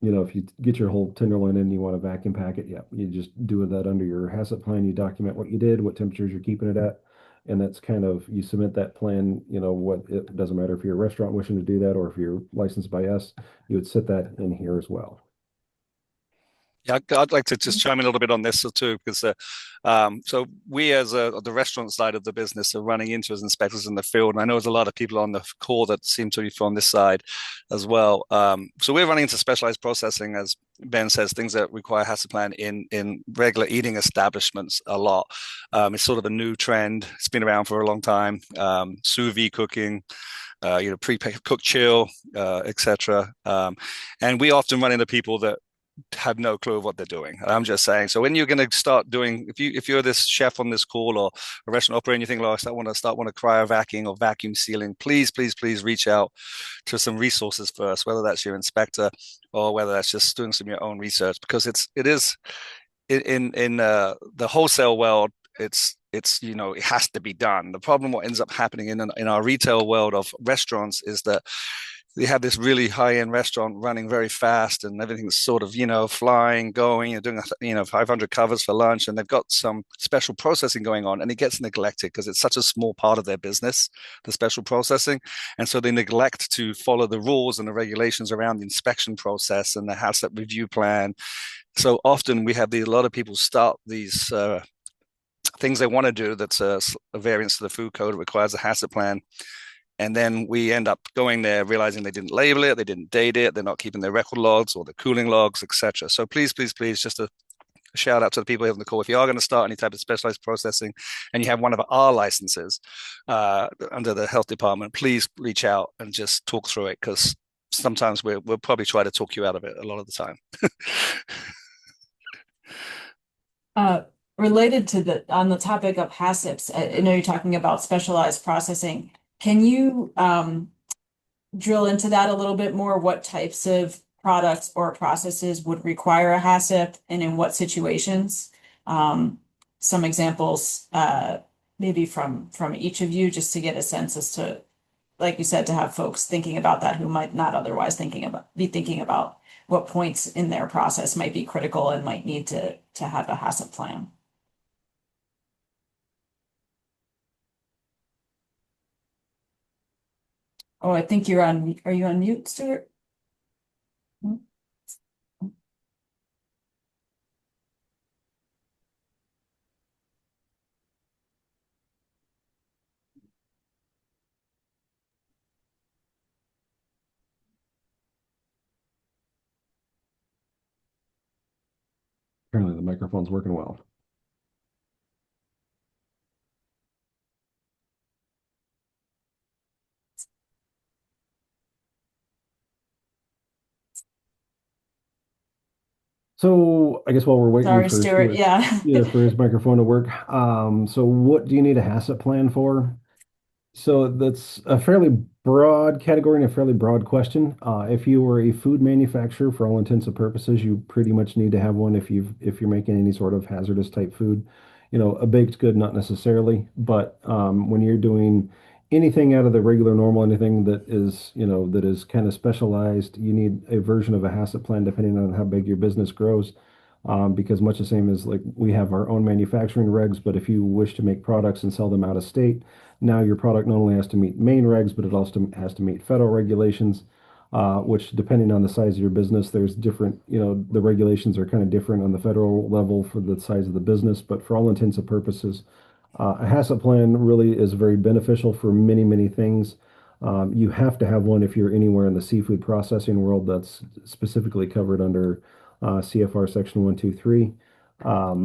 if you get your whole tenderloin in and you want to vacuum pack it, yeah, you just do that under your HACCP plan. You document what you did, what temperatures you're keeping it at, and that's kind of you submit that plan. It doesn't matter if you're a restaurant wishing to do that or if you're licensed by us, you would set that in here as well. Yeah, I'd like to just chime in a little bit on this too, because so we as the restaurant side of the business are running into as inspectors in the field, and I know there's a lot of people on the call that seem to be from this side as well. So we're running into specialized processing, as Ben says, things that require HACCP plan in regular eating establishments a lot. It's sort of a new trend. It's been around for a long time. Sous vide cooking, pre-cooked chill, etc. And we often run into people that have no clue of what they're doing. I'm just saying. So when you're going to start doing, if you're this chef on this call or a restaurant operator, and you think, like, I want to start cryo vacuuming or vacuum sealing, please reach out to some resources first, whether that's your inspector or whether that's just doing some of your own research, because it is in the wholesale world. It's it has to be done. The problem, what ends up happening in our retail world of restaurants, is that they have this really high-end restaurant running very fast and everything's sort of flying, going, doing 500 covers for lunch, and they've got some special processing going on, and it gets neglected because it's such a small part of their business, the special processing. And so they neglect to follow the rules and the regulations around the inspection process and the HACCP review plan. So often we have a lot of people start these things they want to do that's a variance to the food code. It requires a HACCP plan. And then we end up going there, realizing they didn't label it, they didn't date it, they're not keeping their record logs or the cooling logs, etc. So please, just a shout out to the people here on the call. If you are going to start any type of specialized processing and you have one of our licenses under the health department, please reach out and just talk through it, because sometimes we'll probably try to talk you out of it a lot of the time. Related to on the topic of HACCPs, I know you're talking about specialized processing. Can you drill into that a little bit more? What types of products or processes would require a HACCP, and in what situations? Some examples, maybe from each of you, just to get a sense as to, like you said, to have folks thinking about that who might not otherwise be thinking about what points in their process might be critical and might need to have a HACCP plan. Oh, I think are you on mute, Stuart? Apparently the microphone's working well. So I guess while we're waiting Sorry, for Stuart. Stuart, Yeah. yeah, for his microphone to work. So what do you need a HACCP plan for? So that's a fairly broad category and a fairly broad question. If you were a food manufacturer, for all intents and purposes, you pretty much need to have one if you're making any sort of hazardous type food. A baked good, not necessarily, but when you're doing anything out of the regular normal, anything that is kind of specialized, you need a version of a HACCP plan depending on how big your business grows. Because much the same as like we have our own manufacturing regs, but if you wish to make products and sell them out of state, now your product not only has to meet Maine regs, but it also has to meet federal regulations, which depending on the size of your business, there's different, the regulations are kind of different on the federal level for the size of the business, but for all intents and purposes, a HACCP plan really is very beneficial for many, many things. You have to have one if you're anywhere in the seafood processing world that's specifically covered under CFR Section 123.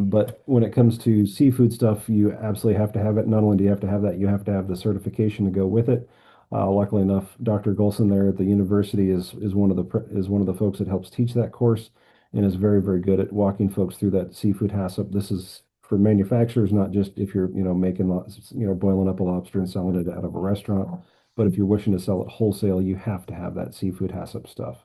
But when it comes to seafood stuff, you absolutely have to have it. Not only do you have to have that, you have to have the certification to go with it. Luckily enough, Dr. Golson there at the university is one of the folks that helps teach that course and is very, very good at walking folks through that seafood HACCP. This is for manufacturers, not just if you're, making boiling up a lobster and selling it out of a restaurant, but if you're wishing to sell it wholesale, you have to have that seafood HACCP stuff.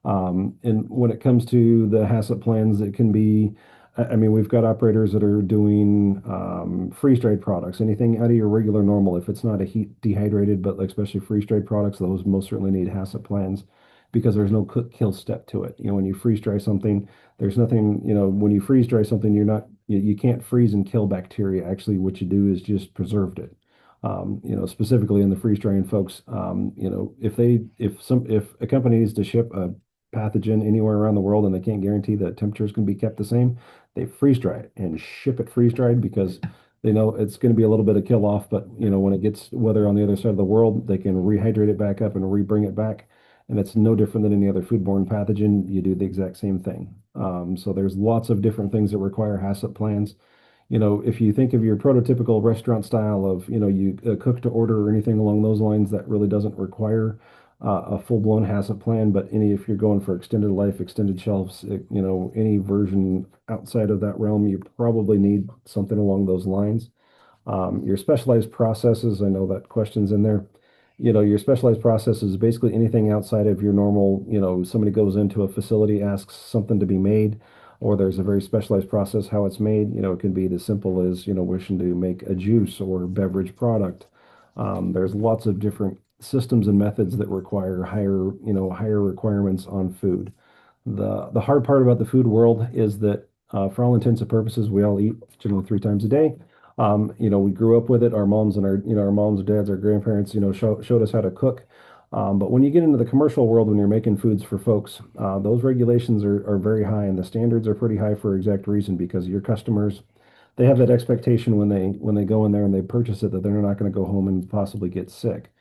And when it comes to the HACCP plans, it can be, I mean, we've got operators that are doing freeze-dried products, anything out of your regular normal. If it's not a heat dehydrated, but like especially freeze-dried products, those most certainly need HACCP plans because there's no cook kill step to it. When you freeze dry something, there's nothing, when you freeze dry something, you can't freeze and kill bacteria. Actually, what you do is just preserved it. Specifically in the freeze drying folks, if a company needs to ship a pathogen anywhere around the world and they can't guarantee that temperatures can be kept the same, they freeze dry it and ship it freeze dried because they know it's going to be a little bit of kill off, but when it gets weather on the other side of the world, they can rehydrate it back up and re-bring it back. And it's no different than any other foodborne pathogen. You do the exact same thing. So there's lots of different things that require HACCP plans. If you think of your prototypical restaurant style of, you cook to order or anything along those lines, that really doesn't require a full-blown HACCP plan. But if you're going for extended life, extended shelves, any version outside of that realm, you probably need something along those lines. Your specialized processes, I know that question's in there. Your specialized process is basically anything outside of your normal, somebody goes into a facility, asks something to be made, or there's a very specialized process how it's made. It can be as simple as, wishing to make a juice or beverage product. There's lots of different systems and methods that require higher requirements on food. The hard part about the food world is that for all intents and purposes, we all eat generally 3 times a day. We grew up with it. Our moms and our moms, dads, our grandparents, showed us how to cook. But when you get into the commercial world, when you're making foods for folks, those regulations are very high, and the standards are pretty high for exact reason because your customers, they have that expectation when they go in there and they purchase it that they're not going to go home and possibly get sick.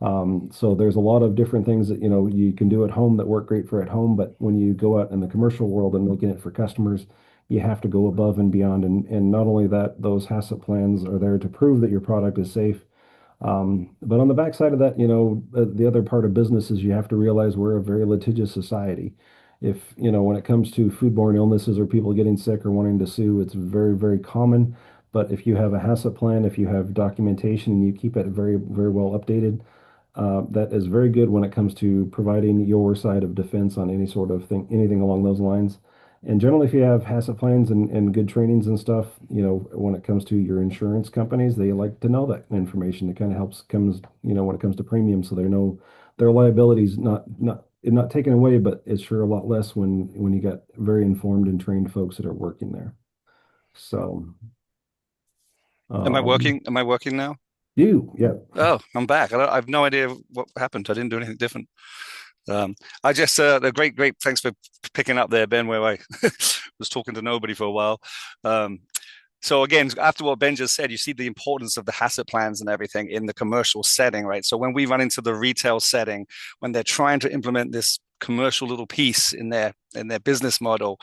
So there's a lot of different things that you can do at home that work great for at home, but when you go out in the commercial world and making it for customers, you have to go above and beyond. And not only that, those HACCP plans are there to prove that your product is safe. But on the backside of that, the other part of business is you have to realize we're a very litigious society. If, when it comes to foodborne illnesses or people getting sick or wanting to sue, it's very, very common. But if you have a HACCP plan, if you have documentation and you keep it very, very well updated, that is very good when it comes to providing your side of defense on any sort of thing, anything along those lines. And generally, if you have HACCP plans and good trainings and stuff, when it comes to your insurance companies, they like to know that information. It kind of when it comes to premiums, so they know their liabilities not taken away, but it's sure a lot less when you got very informed and trained folks that are working there. So, Am I working? Am I working now? yeah. Oh, I'm back. I have no idea what happened. I didn't do anything different. I just the great. Thanks for picking up there, Ben, where I was talking to nobody for a while. So again, after what Ben just said, you see the importance of the HACCP plans and everything in the commercial setting, right? So when we run into the retail setting, when they're trying to implement this commercial little piece in their business model,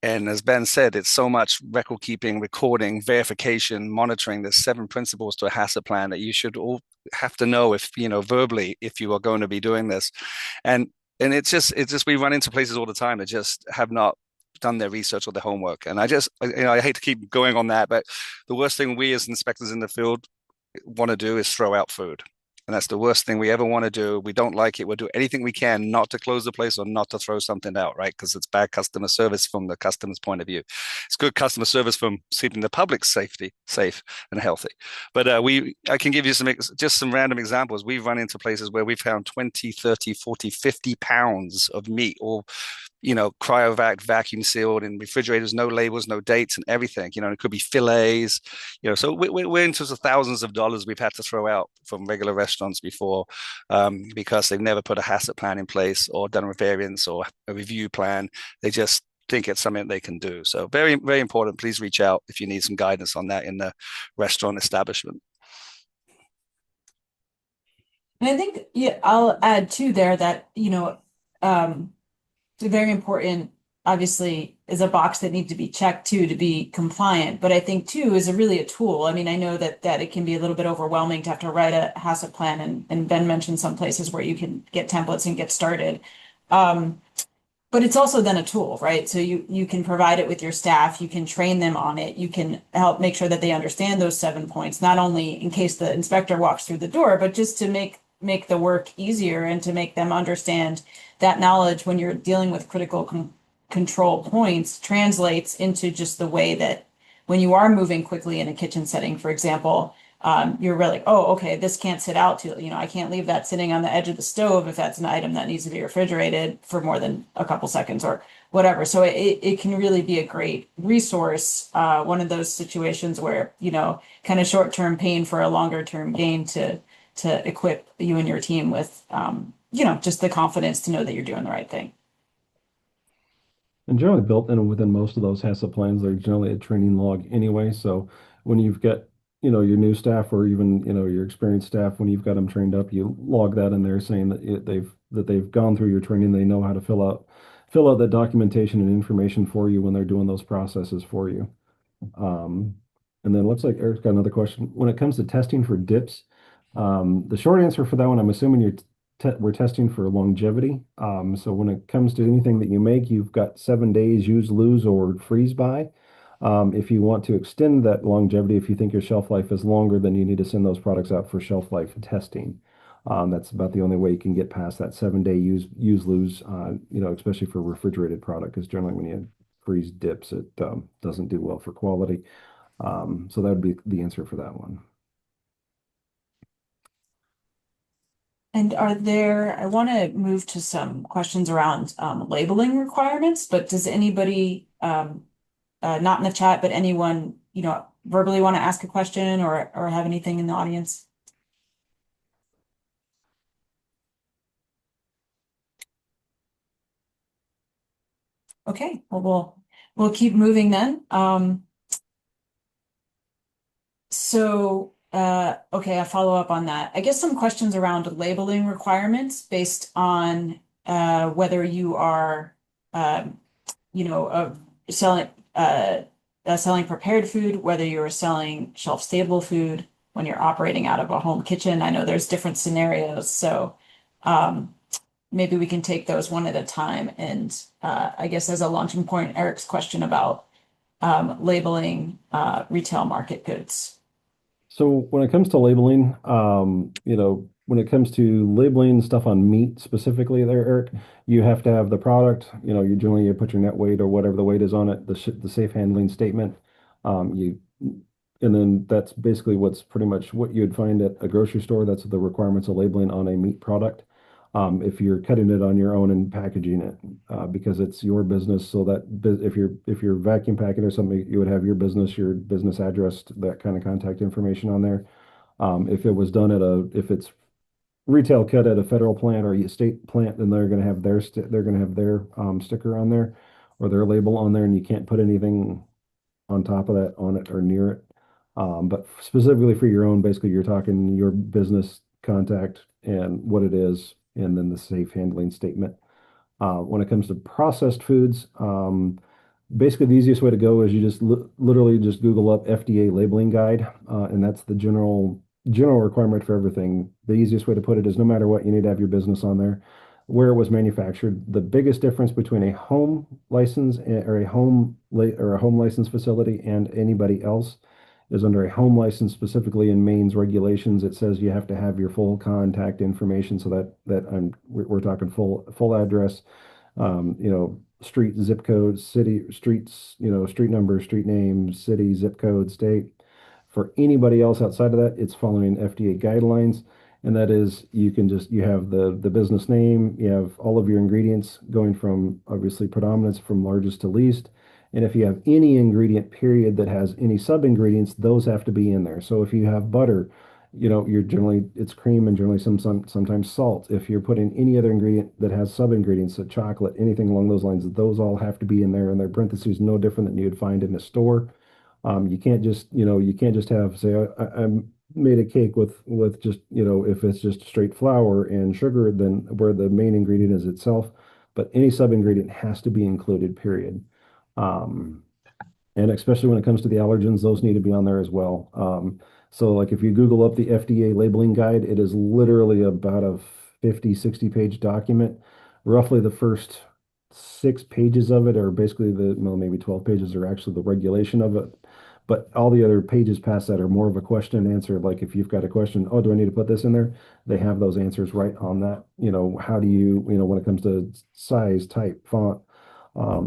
and as Ben said, it's so much record keeping, recording, verification, monitoring. There's 7 principles to a HACCP plan that you should all have to know if, verbally, if you are going to be doing this. And it's just we run into places all the time that just have not done their research or their homework. And I hate to keep going on that, but the worst thing we as inspectors in the field want to do is throw out food. And that's the worst thing we ever want to do. We don't like it. We'll do anything we can not to close the place or not to throw something out, right? Because it's bad customer service from the customer's point of view. It's good customer service from keeping the public safe and healthy. But I can give you some random examples. We've run into places where we found 20, 30, 40, 50 pounds of meat, all cryovac, vacuum sealed in refrigerators, no labels, no dates, and everything. It could be fillets. So we're into the thousands of dollars we've had to throw out from regular restaurants before, because they've never put a HACCP plan in place or done a variance or a review plan. They just think it's something they can do. So very, very important. Please reach out if you need some guidance on that in the restaurant establishment. And I think, yeah, I'll add too there that, very important, obviously, is a box that needs to be checked too to be compliant. But I think too is really a tool. I mean, I know that it can be a little bit overwhelming to have to write a HACCP plan, and Ben mentioned some places where you can get templates and get started. But it's also then a tool, right? So you can provide it with your staff, you can train them on it, you can help make sure that they understand those 7 points, not only in case the inspector walks through the door, but just to make the work easier and to make them understand that knowledge when you're dealing with critical control points translates into just the way that when you are moving quickly in a kitchen setting, for example, you're really, oh, okay, this can't sit out too, I can't leave that sitting on the edge of the stove if that's an item that needs to be refrigerated for more than a couple seconds or whatever. So it can really be a great resource, one of those situations where, kind of short-term pain for a longer-term gain to equip you and your team with, just the confidence to know that you're doing the right thing. And generally built in within most of those HACCP plans, there's generally a training log anyway. So when you've got, your new staff or even, your experienced staff, when you've got them trained up, you log that in there saying that they've gone through your training, they know how to fill out that documentation and information for you when they're doing those processes for you. Um, and then it looks like Eric's got another question. When it comes to testing for dips, the short answer for that one, I'm assuming we're testing for longevity. So when it comes to anything that you make, you've got 7 days use, lose, or freeze by. If you want to extend that longevity, if you think your shelf life is longer, then you need to send those products out for shelf life testing. That's about the only way you can get past that 7 day use, lose, especially for refrigerated product, because generally when you freeze dips, it doesn't do well for quality. So that would be the answer for that one. And I want to move to some questions around labeling requirements, but does anybody, not in the chat, but anyone, verbally want to ask a question or have anything in the audience? Okay, well, we'll keep moving then. Okay, I'll follow up on that. I guess some questions around labeling requirements based on whether you are, you know, selling selling prepared food, whether you're selling shelf-stable food when you're operating out of a home kitchen. I know there's different scenarios, so maybe we can take those one at a time. And I guess as a launching point, Eric's question about labeling retail market goods. So when it comes to labeling, when it comes to labeling stuff on meat specifically there, Eric, you have to have the product, you put your net weight or whatever the weight is on it, the safe handling statement. You and then that's basically what's pretty much what you'd find at a grocery store. That's the requirements of labeling on a meat product. If you're cutting it on your own and packaging it, because it's your business. So that if you're vacuum packing or something, you would have your business address, that kind of contact information on there. If it was done if it's retail cut at a federal plant or a state plant, then they're going to have their sticker on there or their label on there, and you can't put anything on top of that on it or near it. But specifically for your own, basically you're talking your business contact and what it is, and then the safe handling statement. When it comes to processed foods, basically the easiest way to go is you just literally just Google up FDA labeling guide, and that's the general requirement for everything. The easiest way to put it is no matter what, you need to have your business on there, where it was manufactured. The biggest difference between a home license or a home license facility and anybody else is under a home license, specifically in Maine's regulations. It says you have to have your full contact information, so we're talking full address, street, zip code, city, streets, street number, street name, city, zip code, state. For anybody else outside of that, it's following FDA guidelines, and that is you have the business name, you have all of your ingredients going from obviously predominance from largest to least. And if you have any ingredient period that has any sub ingredients, those have to be in there. So if you have butter, it's cream and generally sometimes salt. If you're putting any other ingredient that has sub ingredients, so chocolate, anything along those lines, those all have to be in there. And their parentheses no different than you'd find in a store. You can't just have say I made a cake with just if it's just straight flour and sugar, then where the main ingredient is itself, but any sub ingredient has to be included, period. Um, and especially when it comes to the allergens, those need to be on there as well. So like if you Google up the FDA labeling guide, it is literally about a 50, 60 page document. Roughly the first 6 pages of it are basically well, maybe 12 pages are actually the regulation of it. But all the other pages past that are more of a question and answer. Like if you've got a question, oh, do I need to put this in there? They have those answers right on that. How do when it comes to size, type, font,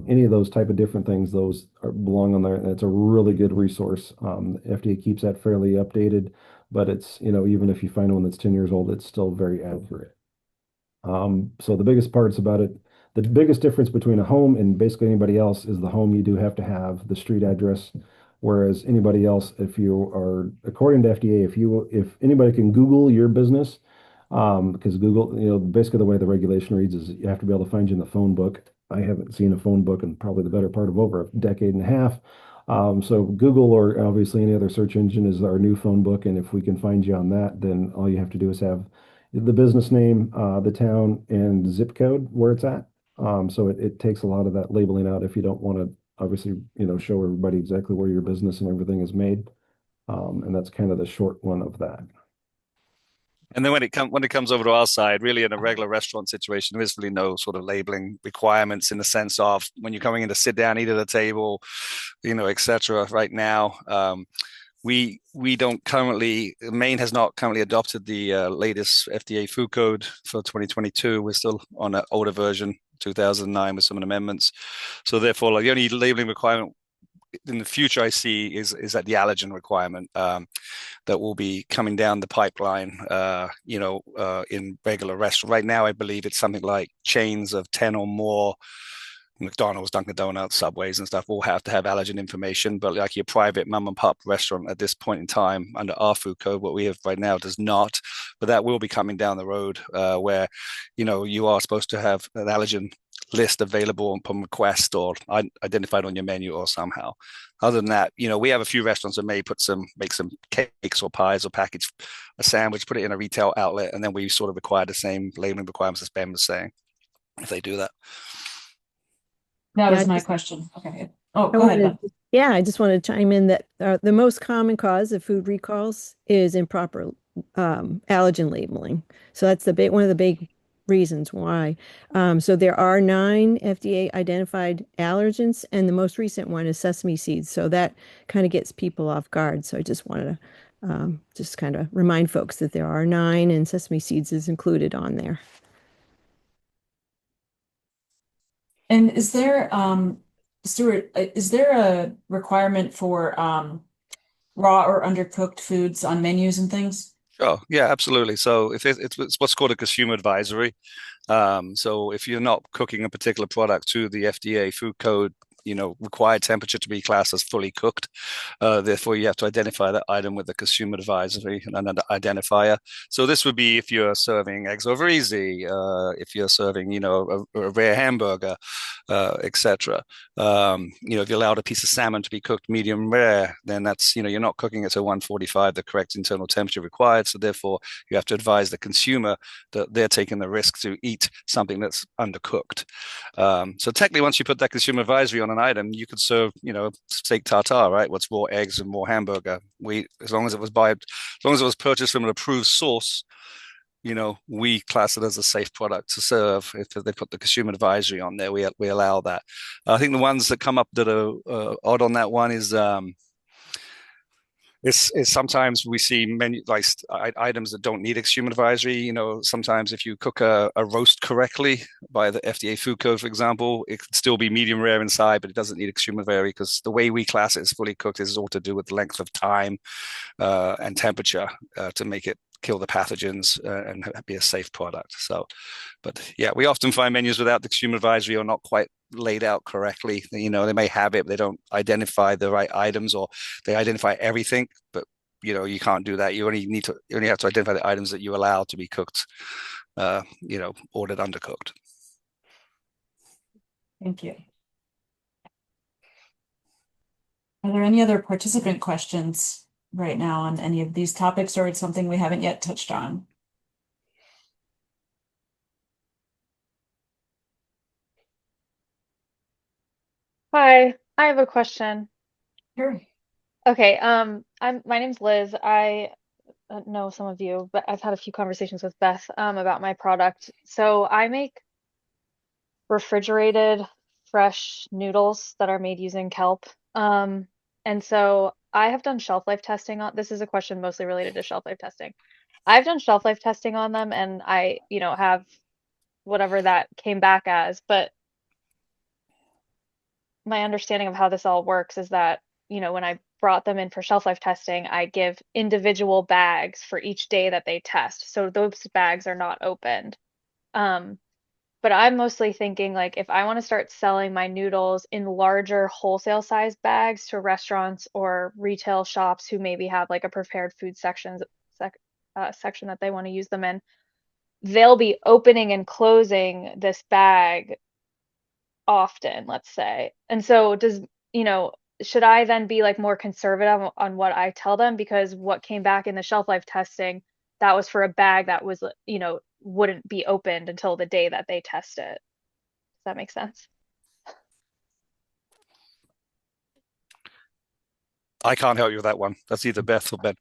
any of those type of different things, belong on there. And it's a really good resource. FDA keeps that fairly updated, but it's, even if you find one that's 10 years old, it's still very accurate. So the biggest parts about it, the biggest difference between a home and basically anybody else is the home, you do have to have the street address. Whereas anybody else, if you are, according to FDA, if anybody can Google your business, Because Google, basically the way the regulation reads is you have to be able to find you in the phone book. I haven't seen a phone book in probably the better part of over a decade and a half. So Google or obviously any other search engine is our new phone book, and if we can find you on that, then all you have to do is have the business name, the town, and zip code where it's at. So it takes a lot of that labeling out if you don't want to obviously, show everybody exactly where your business and everything is made. And that's kind of the short one of that. And then when it comes over to our side, really in a regular restaurant situation, there is really no sort of labeling requirements in the sense of when you're coming in to sit down, eat at a table, etc. Right now, we don't currently. Maine has not currently adopted the latest FDA food code for 2022. We're still on an older version, 2009, with some amendments. So therefore, like, the only labeling requirement in the future I see is that the allergen requirement that will be coming down the pipeline, in regular restaurants. Right now, I believe it's something like chains of 10 or more. McDonald's, Dunkin' Donuts, Subways, and stuff all have to have allergen information. But like your private mom and pop restaurant at this point in time, under our food code, what we have right now does not. But that will be coming down the road, where you are supposed to have an allergen list available upon request or identified on your menu or somehow. Other than that, we have a few restaurants that may make some cakes or pies or package a sandwich, put it in a retail outlet, and then we sort of require the same labeling requirements as Ben was saying, if they do that. That Yeah, was my question. Okay. Oh, I go ahead, wanted, Ben. yeah, I just wanted to chime in that the most common cause of food recalls is improper allergen labeling. So that's one of the big reasons why. So there are 9 FDA identified allergens, and the most recent one is sesame seeds. So that kind of gets people off guard. So I just wanted to just kind of remind folks that there are 9, and sesame seeds is included on there. And Stuart, is there a requirement for raw or undercooked foods on menus and things? Oh, yeah, absolutely. So if it's what's called a consumer advisory. So if you're not cooking a particular product to the FDA food code, required temperature to be classed as fully cooked. Therefore, you have to identify that item with the consumer advisory and an identifier. So this would be if you're serving eggs over easy, if you're serving, a rare hamburger, etc. If you allowed a piece of salmon to be cooked medium rare, then that's, you're not cooking it to 145, the correct internal temperature required. So therefore, you have to advise the consumer that they're taking the risk to eat something that's undercooked. So technically, once you put that consumer advisory on an item, you could serve, steak tartare, right? What's raw eggs and raw hamburger. As long as it was purchased from an approved source, we class it as a safe product to serve. If they put the consumer advisory on there, we allow that. I think the ones that come up that are odd on that one is sometimes we see menu like items that don't need consumer advisory. Sometimes if you cook a roast correctly by the FDA food code, for example, it could still be medium rare inside, but it doesn't need consumer advisory because the way we class it as fully cooked is all to do with length of time and temperature to make it kill the pathogens and be a safe product. So, but yeah, we often find menus without the consumer advisory or not quite laid out correctly. They may have it, but they don't identify the right items, or they identify everything, but you can't do that. You only have to identify the items that you allow to be cooked, ordered undercooked. Thank you. Are there any other participant questions right now on any of these topics, or it's something we haven't yet touched on? Hi, I have a question. Sure. Okay, my name's Liz. I know some of you, but I've had a few conversations with Beth about my product. So I make refrigerated fresh noodles that are made using kelp. And so I have done shelf life testing on this is a question mostly related to shelf life testing. I've done shelf life testing on them and I, have whatever that came back as, but my understanding of how this all works is that, when I brought them in for shelf life testing, I give individual bags for each day that they test. So those bags are not opened. Um, but I'm mostly thinking like if I want to start selling my noodles in larger wholesale size bags to restaurants or retail shops who maybe have like a prepared food section that they want to use them in, they'll be opening and closing this bag often, let's say. And so you know, should I then be like more conservative on what I tell them? Because what came back in the shelf life testing, that was for a bag that was, wouldn't be opened until the day that they test it. Does that make sense? I can't help you with that one. That's either Beth or Ben.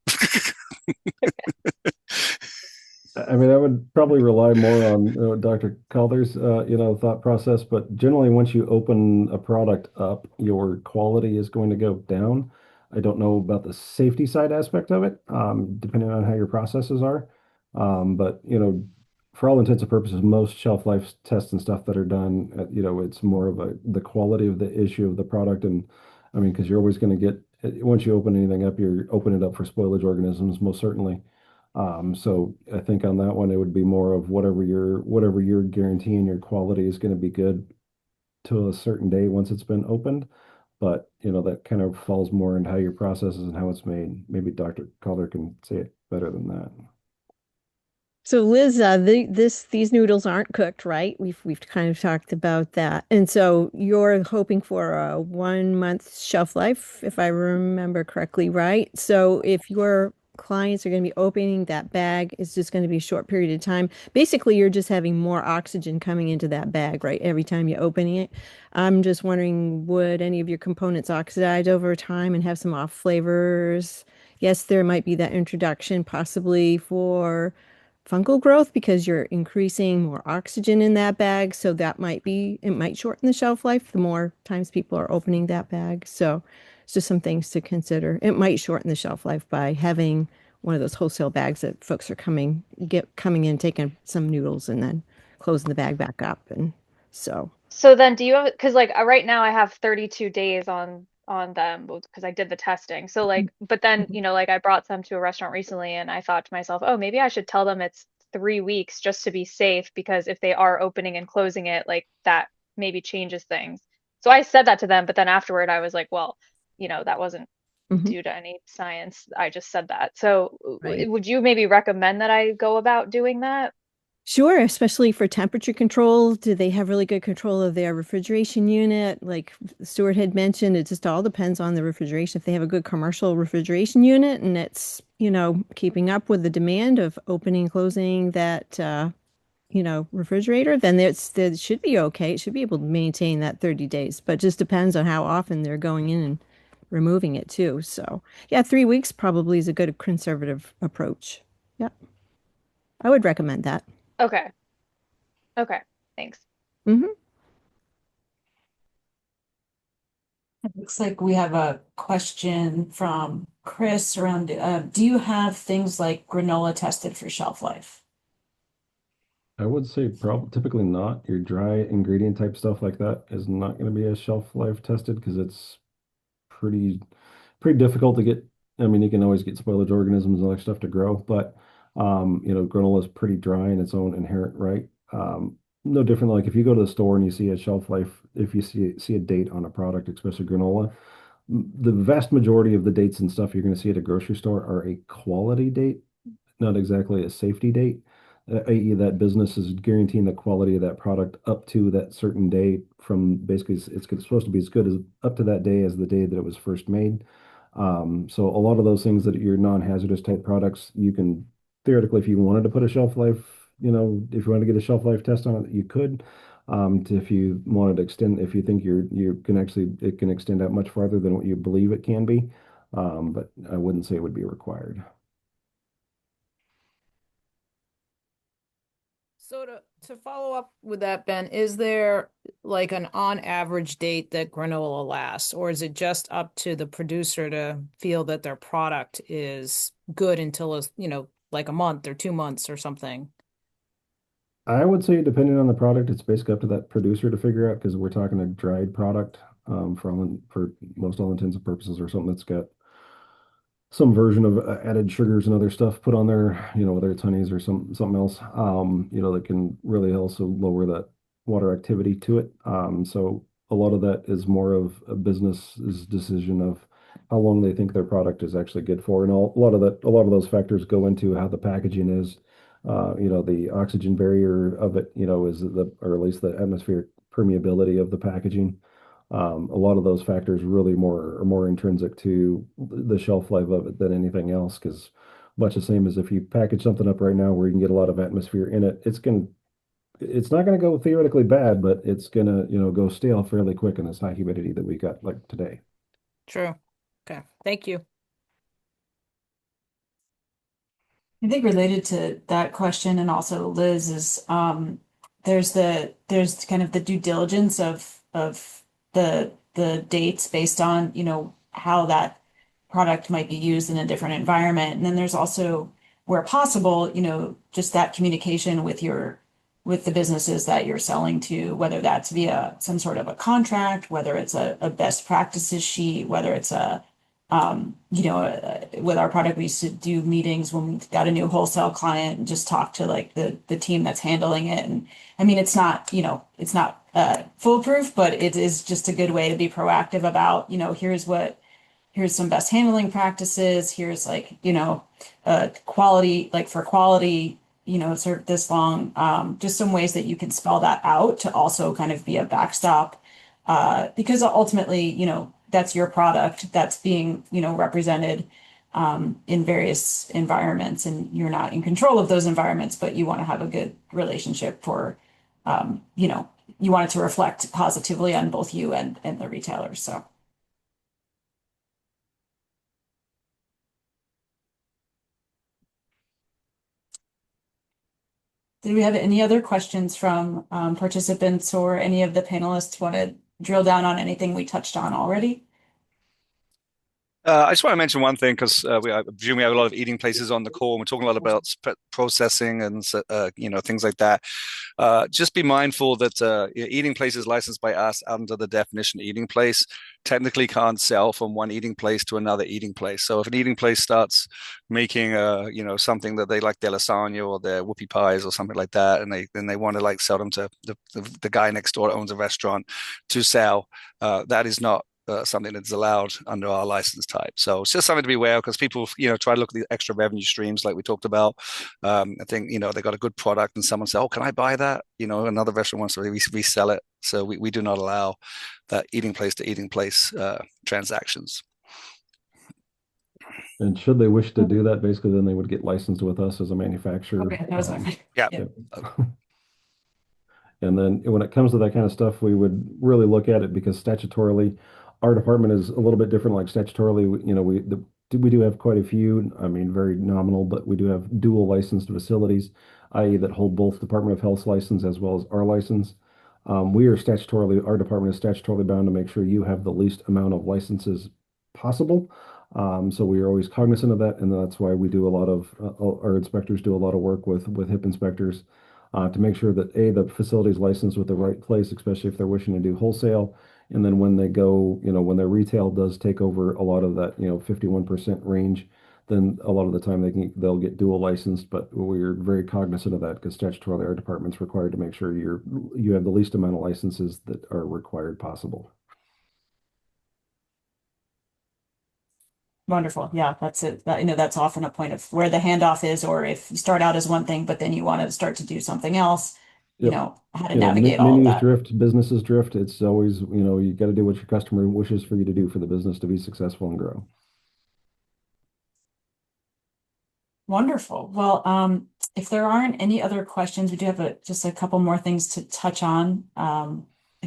I mean, I would probably rely more on Dr. Calder's, thought process, but generally, once you open a product up, your quality is going to go down. I don't know about the safety side aspect of it, depending on how your processes are. But, for all intents and purposes, most shelf life tests and stuff that are done, it's more of the quality of the issue of the product. And I mean, because you're always going to get, once you open anything up, you're opening it up for spoilage organisms, most certainly. So I think on that one, it would be more of whatever you're guaranteeing your quality is going to be good to a certain day once it's been opened. But that kind of falls more into how your process is and how it's made. Maybe Dr. Calder can say it better than that. So Liz, these noodles aren't cooked, right? We've kind of talked about that. And so you're hoping for a 1 month shelf life, if I remember correctly, right? So if your clients are going to be opening that bag, it's just going to be a short period of time. Basically, you're just having more oxygen coming into that bag, right? Every time you're opening it. I'm just wondering, would any of your components oxidize over time and have some off flavors? Yes, there might be that introduction possibly for fungal growth because you're increasing more oxygen in that bag. So it might shorten the shelf life the more times people are opening that bag. So it's just some things to consider. It might shorten the shelf life by having one of those wholesale bags that folks are coming in, taking some noodles and then closing the bag back up. And so, So then do you have, because like right now I have 32 days on them because I did the testing. So like, but then, mhm. like I brought some to a restaurant recently and I thought to myself, oh, maybe I should tell them it's 3 weeks just to be safe because if they are opening and closing it, like that maybe changes things. So I said that to them, but then afterward I was like, well, that wasn't Mhm. due to any science. I just said that. So Right. would you maybe recommend that I go about doing that? Sure, especially for temperature control. Do they have really good control of their refrigeration unit? Like Stuart had mentioned, it just all depends on the refrigeration. If they have a good commercial refrigeration unit and it's, keeping up with the demand of opening and closing that, refrigerator, then that should be okay. It should be able to maintain that 30 days, but it just depends on how often they're going in and removing it too. So, yeah, 3 weeks probably is a good conservative approach. Yeah, I would recommend that. Okay. Okay. Thanks. Hmm. It looks like we have a question from Chris around, do you have things like granola tested for shelf life? I would say probably typically not. Your dry ingredient type stuff like that is not going to be as shelf life tested because it's pretty pretty difficult to get. I mean, you can always get spoilage organisms and other stuff to grow, but granola is pretty dry in its own inherent right. No different like if you go to the store and you see a shelf life, if you see a date on a product, especially granola, the vast majority of the dates and stuff you're going to see at a grocery store are a quality date, not exactly a safety date, i.e. that business is guaranteeing the quality of that product up to that certain date from basically it's supposed to be as good as up to that day as the day that it was first made. So a lot of those things that your non-hazardous type products, you can theoretically, if you wanted to put a shelf life, if you want to get a shelf life test on it, you could. If you wanted to extend, if you think you can actually, it can extend out much farther than what you believe it can be. But I wouldn't say it would be required. So to follow up with that, Ben, is there like an on average date that granola lasts, or is it just up to the producer to feel that their product is good until like a month or 2 months or something? I would say depending on the product, it's basically up to that producer to figure out because we're talking a dried product for most all intents and purposes, or something that's got some version of added sugars and other stuff put on there, whether it's honeys or something else, that can really also lower that water activity to it. So a lot of that is more of a business's decision of how long they think their product is actually good for, and a lot of those factors go into how the packaging is, The oxygen barrier of it, is or at least the atmospheric permeability of the packaging. A lot of those factors really are more intrinsic to the shelf life of it than anything else. Because much the same as if you package something up right now where you can get a lot of atmosphere in it, it's not going to go theoretically bad, but it's going to, go stale fairly quick in this high humidity that we got like today. True. Okay. Thank you. I think related to that question and also Liz is there's kind of the due diligence of the dates based on, how that product might be used in a different environment. And then there's also where possible, just that communication with the businesses that you're selling to, whether that's via some sort of a contract, whether it's a best practices sheet, whether it's with our product, we used to do meetings when we got a new wholesale client and just talk to like the team that's handling it. And I mean, it's not foolproof, but it is just a good way to be proactive about, here's some best handling practices. Here's like, quality, like for quality, served this long. Just some ways that you can spell that out to also kind of be a backstop. Because ultimately, that's your product that's being, represented in various environments, and you're not in control of those environments, but you want to have a good relationship you want it to reflect positively on both you and the retailers. So. Did we have any other questions from participants or any of the panelists want to drill down on anything we touched on already? I just want to mention one thing because I presume we have a lot of eating places on the call, and we're talking a lot about processing and things like that. Just be mindful that eating places licensed by us under the definition eating place technically can't sell from one eating place to another eating place. So if an eating place starts making something that they like, their lasagna or their whoopie pies or something like that, and they want to like sell them to the guy next door that owns a restaurant to sell, that is not something that's allowed under our license type. So it's just something to be aware of because people, try to look at the extra revenue streams like we talked about. I think, they got a good product and someone said, oh, can I buy that? Another restaurant wants to resell it. So we do not allow that eating place to eating place transactions. And should they wish to do that, basically, then they would get licensed with us as a manufacturer. Okay, that was yeah. And then when it comes to that kind of stuff, we would really look at it because statutorily, our department is a little bit different. Like statutorily, we do have quite a few. I mean, very nominal, but we do have dual licensed facilities, i.e., that hold both Department of Health's license as well as our license. Our department is statutorily bound to make sure you have the least amount of licenses possible. So we are always cognizant of that, and that's why we do a lot of our inspectors do a lot of work with HIP inspectors to make sure that the facility is licensed with the right place, especially if they're wishing to do wholesale. And then when they go, when their retail does take over a lot of that, 51% range, then a lot of the time they'll get dual licensed. But we're very cognizant of that because statutorily our department's required to make sure you have the least amount of licenses that are required possible. Wonderful. Yeah, that's it. That's often a point of where the handoff is, or if you start out as one thing, but then you want to start to do something else, Yep. how to navigate all of Menus that. drift, businesses drift. It's always, you got to do what your customer wishes for you to do for the business to be successful and grow. Wonderful. Well, if there aren't any other questions, we do have just a couple more things to touch on. I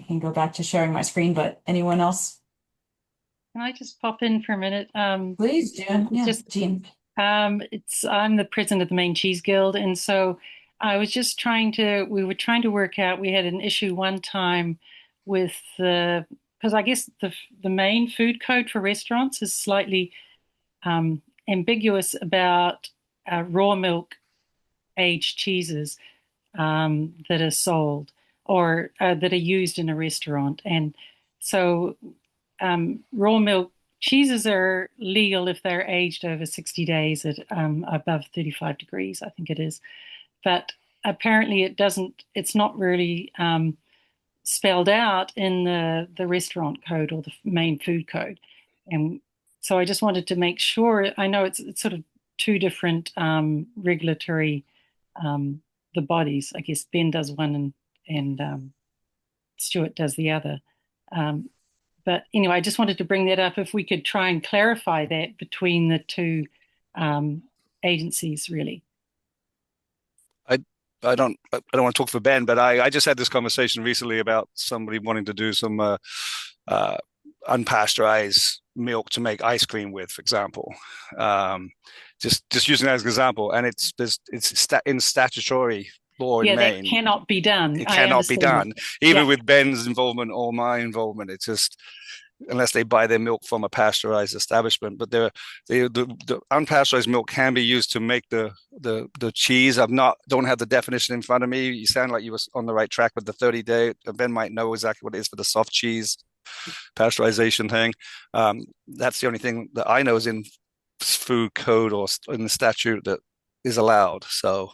can go back to sharing my screen, but anyone else? Can I just pop in for a minute? Please, Jen. Yeah, Jean. I'm the president of the Maine Cheese Guild, and so we were trying to work out, we had an issue one time with because I guess the Maine food code for restaurants is slightly ambiguous about raw milk aged cheeses that are sold or that are used in a restaurant. And so raw milk cheeses are legal if they're aged over 60 days at above 35 degrees, I think it is. But apparently it's not really spelled out in the restaurant code or the Maine food code. And so I just wanted to make sure, I know it's sort of two different regulatory the bodies. I guess Ben does one and Stuart does the other. But anyway, I just wanted to bring that up if we could try and clarify that between the two agencies, really. I don't want to talk for Ben, but I just had this conversation recently about somebody wanting to do some unpasteurized milk to make ice cream with, for example. Um, just using that as an example, and in statutory law in Yeah, that Maine. cannot be done. It I cannot be understand done, that. even Yeah. with Ben's involvement or my involvement. It's just unless they buy their milk from a pasteurized establishment. But the unpasteurized milk can be used to make the cheese. Don't have the definition in front of me. You sound like you were on the right track with the 30-day. Ben might know exactly what it is for the soft cheese pasteurization thing. That's the only thing that I know is in food code or in the statute that is allowed. So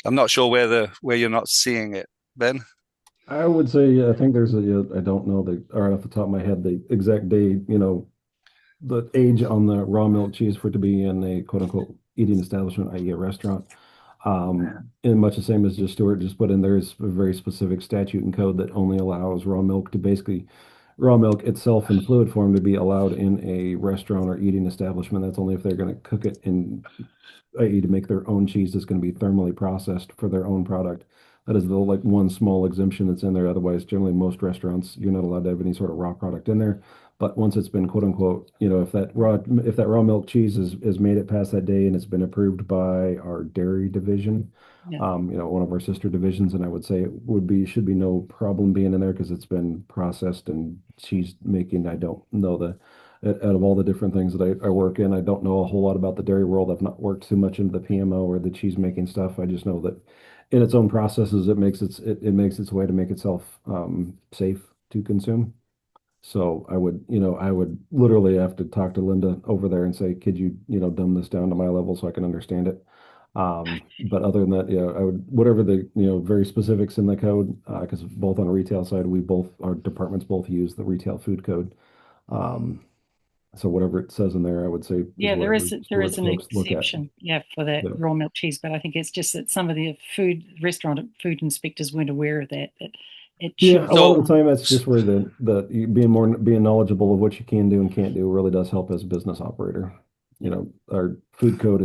I'm not sure where you're not seeing it, Ben. I would say I think there's I don't know the or off the top of my head the exact day, the age on the raw milk cheese for it to be in a quote unquote eating establishment, i.e. a restaurant. And much the same as just Stuart just put in, there's a very specific statute and code that only allows raw milk itself in fluid form to be allowed in a restaurant or eating establishment. That's only if they're going to cook it in, i.e. to make their own cheese that's going to be thermally processed for their own product. That is the like one small exemption that's in there. Otherwise, generally most restaurants, you're not allowed to have any sort of raw product in there. But once it's been quote unquote, if that raw milk cheese is made it past that day and it's been approved by our dairy division, Yeah. one of our sister divisions, and I would say it should be no problem being in there because it's been processed and cheese making. I don't know out of all the different things that I work in, I don't know a whole lot about the dairy world. I've not worked too much into the PMO or the cheese making stuff. I just know that in its own processes, it makes its way to make itself safe to consume. So I would literally have to talk to Linda over there and say, could you, dumb this down to my level so I can understand it? But other than that, yeah, I would, whatever the, very specifics in the code, because both on a retail side, our departments both use the retail food code. So whatever it says in there, I would say is Yeah, whatever there is Stuart's an folks look at. exception, yeah, for that Yeah. raw milk cheese, but I think it's just that some of the restaurant food inspectors weren't aware of that it should Yeah, a be lot of the So time that's just where being knowledgeable of what you can do and can't do really does help as a business operator. Our food code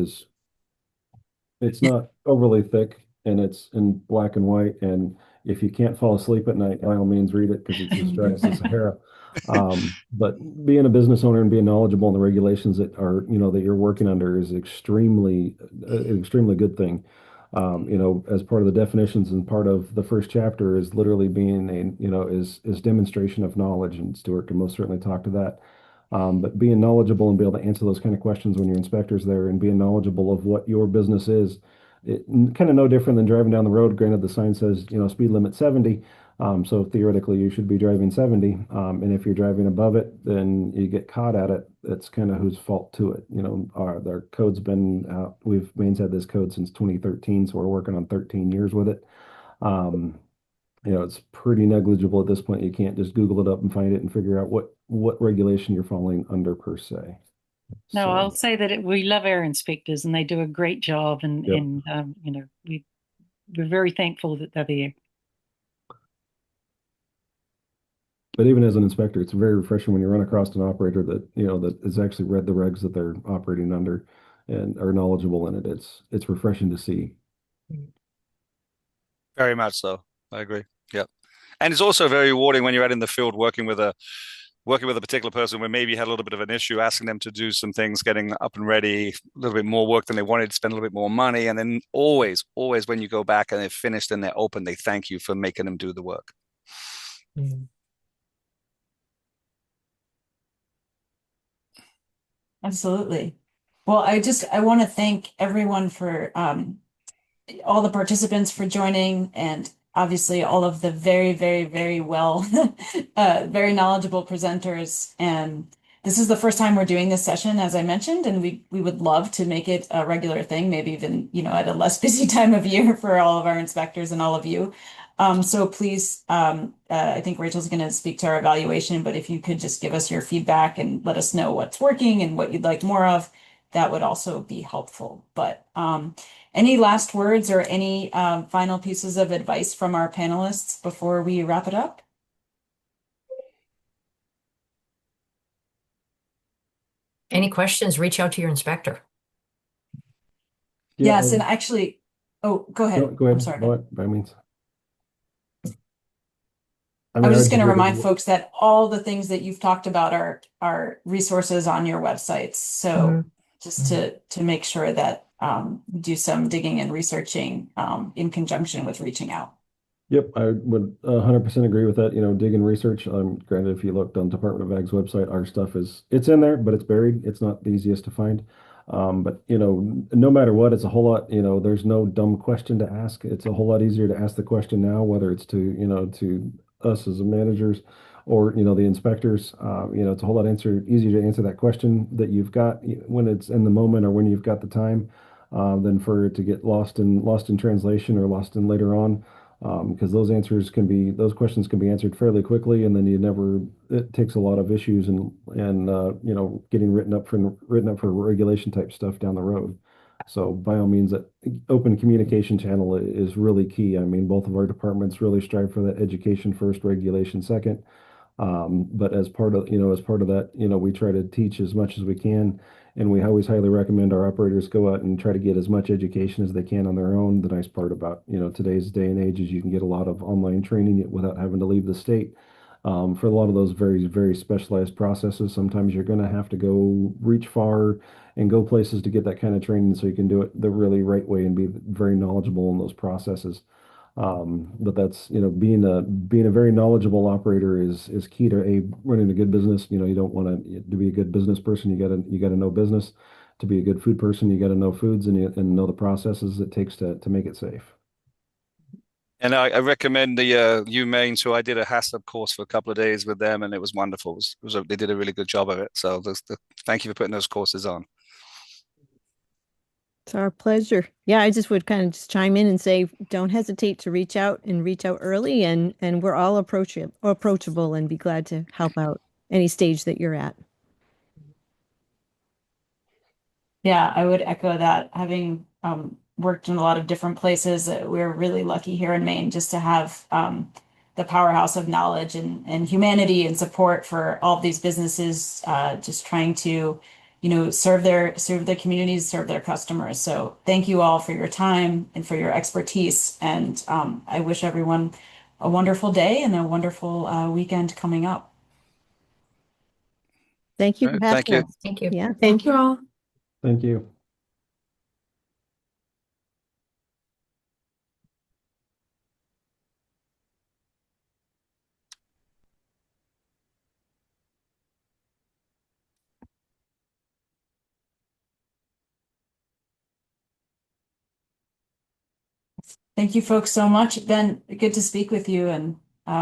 it's not overly thick and it's in black and white. And if you can't fall asleep at night, by all means read it because it's as dry as the Sahara. But being a business owner and being knowledgeable in the regulations that you're working under is an extremely good thing. As part of the definitions and part of the first chapter is literally being is demonstration of knowledge, and Stuart can most certainly talk to that. But being knowledgeable and be able to answer those kind of questions when your inspector's there and being knowledgeable of what your business is, it kind of no different than driving down the road. Granted, the sign says, speed limit 70. So theoretically you should be driving 70. And if you're driving above it, then you get caught at it. That's kind of whose fault to it. Our code's been out. Maine's had this code since 2013. So we're working on 13 years with it. Um, it's pretty negligible at this point. You can't just Google it up and find it and figure out what regulation you're falling under per se. No, I'll So, say that we love our inspectors and they do a great job, and yep. we're very thankful that they're there. But even as an inspector, it's very refreshing when you run across an operator that has actually read the regs that they're operating under and are knowledgeable in it. It's refreshing to see. very much so. I agree. Yeah. And it's also very rewarding when you're out in the field working with a particular person where maybe you had a little bit of an issue, asking them to do some things, getting up and ready, a little bit more work than they wanted, to spend a little bit more money. And then always, always when you go back and they've finished and they're open, they thank you for making them do the work. Mm. Absolutely. Well, I want to thank everyone for all the participants for joining, and obviously all of the very, very, very well, very knowledgeable presenters. And this is the first time we're doing this session, as I mentioned, and we would love to make it a regular thing, maybe even, at a less busy time of year for all of our inspectors and all of you. So please, I think Rachel's going to speak to our evaluation, but if you could just give us your feedback and let us know what's working and what you'd like more of, that would also be helpful. But Any last words or any final pieces of advice from our panelists before we wrap it up? Any questions, reach out to your inspector. Yeah, Yes, and actually, oh, go ahead. go ahead. I'm sorry. By all means. I was just going to really remind folks that all the things that you've talked about are resources on your websites. So just to make sure that you do some digging and researching in conjunction with reaching out. Yep, I would 100% agree with that. You know, dig and research. Granted, if you looked on Department of Ag's website, our stuff it's in there, but it's buried. It's not the easiest to find. But you know, no matter what, it's a whole lot. You know, there's no dumb question to ask. It's a whole lot easier to ask the question now, whether it's to to us as the managers or the inspectors. It's a whole lot easier to answer that question that you've got when it's in the moment or when you've got the time, than for it to get lost in translation or lost in later on, because those questions can be answered fairly quickly, and then it takes a lot of issues and getting written up for regulation type stuff down the road. So by all means, that open communication channel is really key. I mean, both of our departments really strive for that education first, regulation second. But as part of that, we try to teach as much as we can, and we always highly recommend our operators go out and try to get as much education as they can on their own. The nice part about, today's day and age is you can get a lot of online training without having to leave the state. For a lot of those very, very specialized processes, sometimes you're going to have to go reach far and go places to get that kind of training so you can do it the really right way and be very knowledgeable in those processes. But that's, being a very knowledgeable operator is key to running a good business. You don't want to be a good business person. You gotta know business. To be a good food person, you got to know foods and know the processes it takes to make it safe. And I recommend the Maine. So I did a HACCP course for a couple of days with them, and it was wonderful. They did a really good job of it. So thank you for putting those courses on. It's our pleasure. Yeah, I just would kind of just chime in and say, don't hesitate to reach out and reach out early, and we're all approachable and be glad to help out any stage that you're at. Yeah, I would echo that. Having worked in a lot of different places, we're really lucky here in Maine just to have the powerhouse of knowledge and humanity and support for all of these businesses, just trying to, serve their communities, serve their customers. So thank you all for your time and for your expertise. And I wish everyone a wonderful day and a wonderful weekend coming up. Thank you All for right, having thank you. us. Thank you. Yeah. Thank you all. Thank you. Thank you folks so much. Ben, good to speak with you and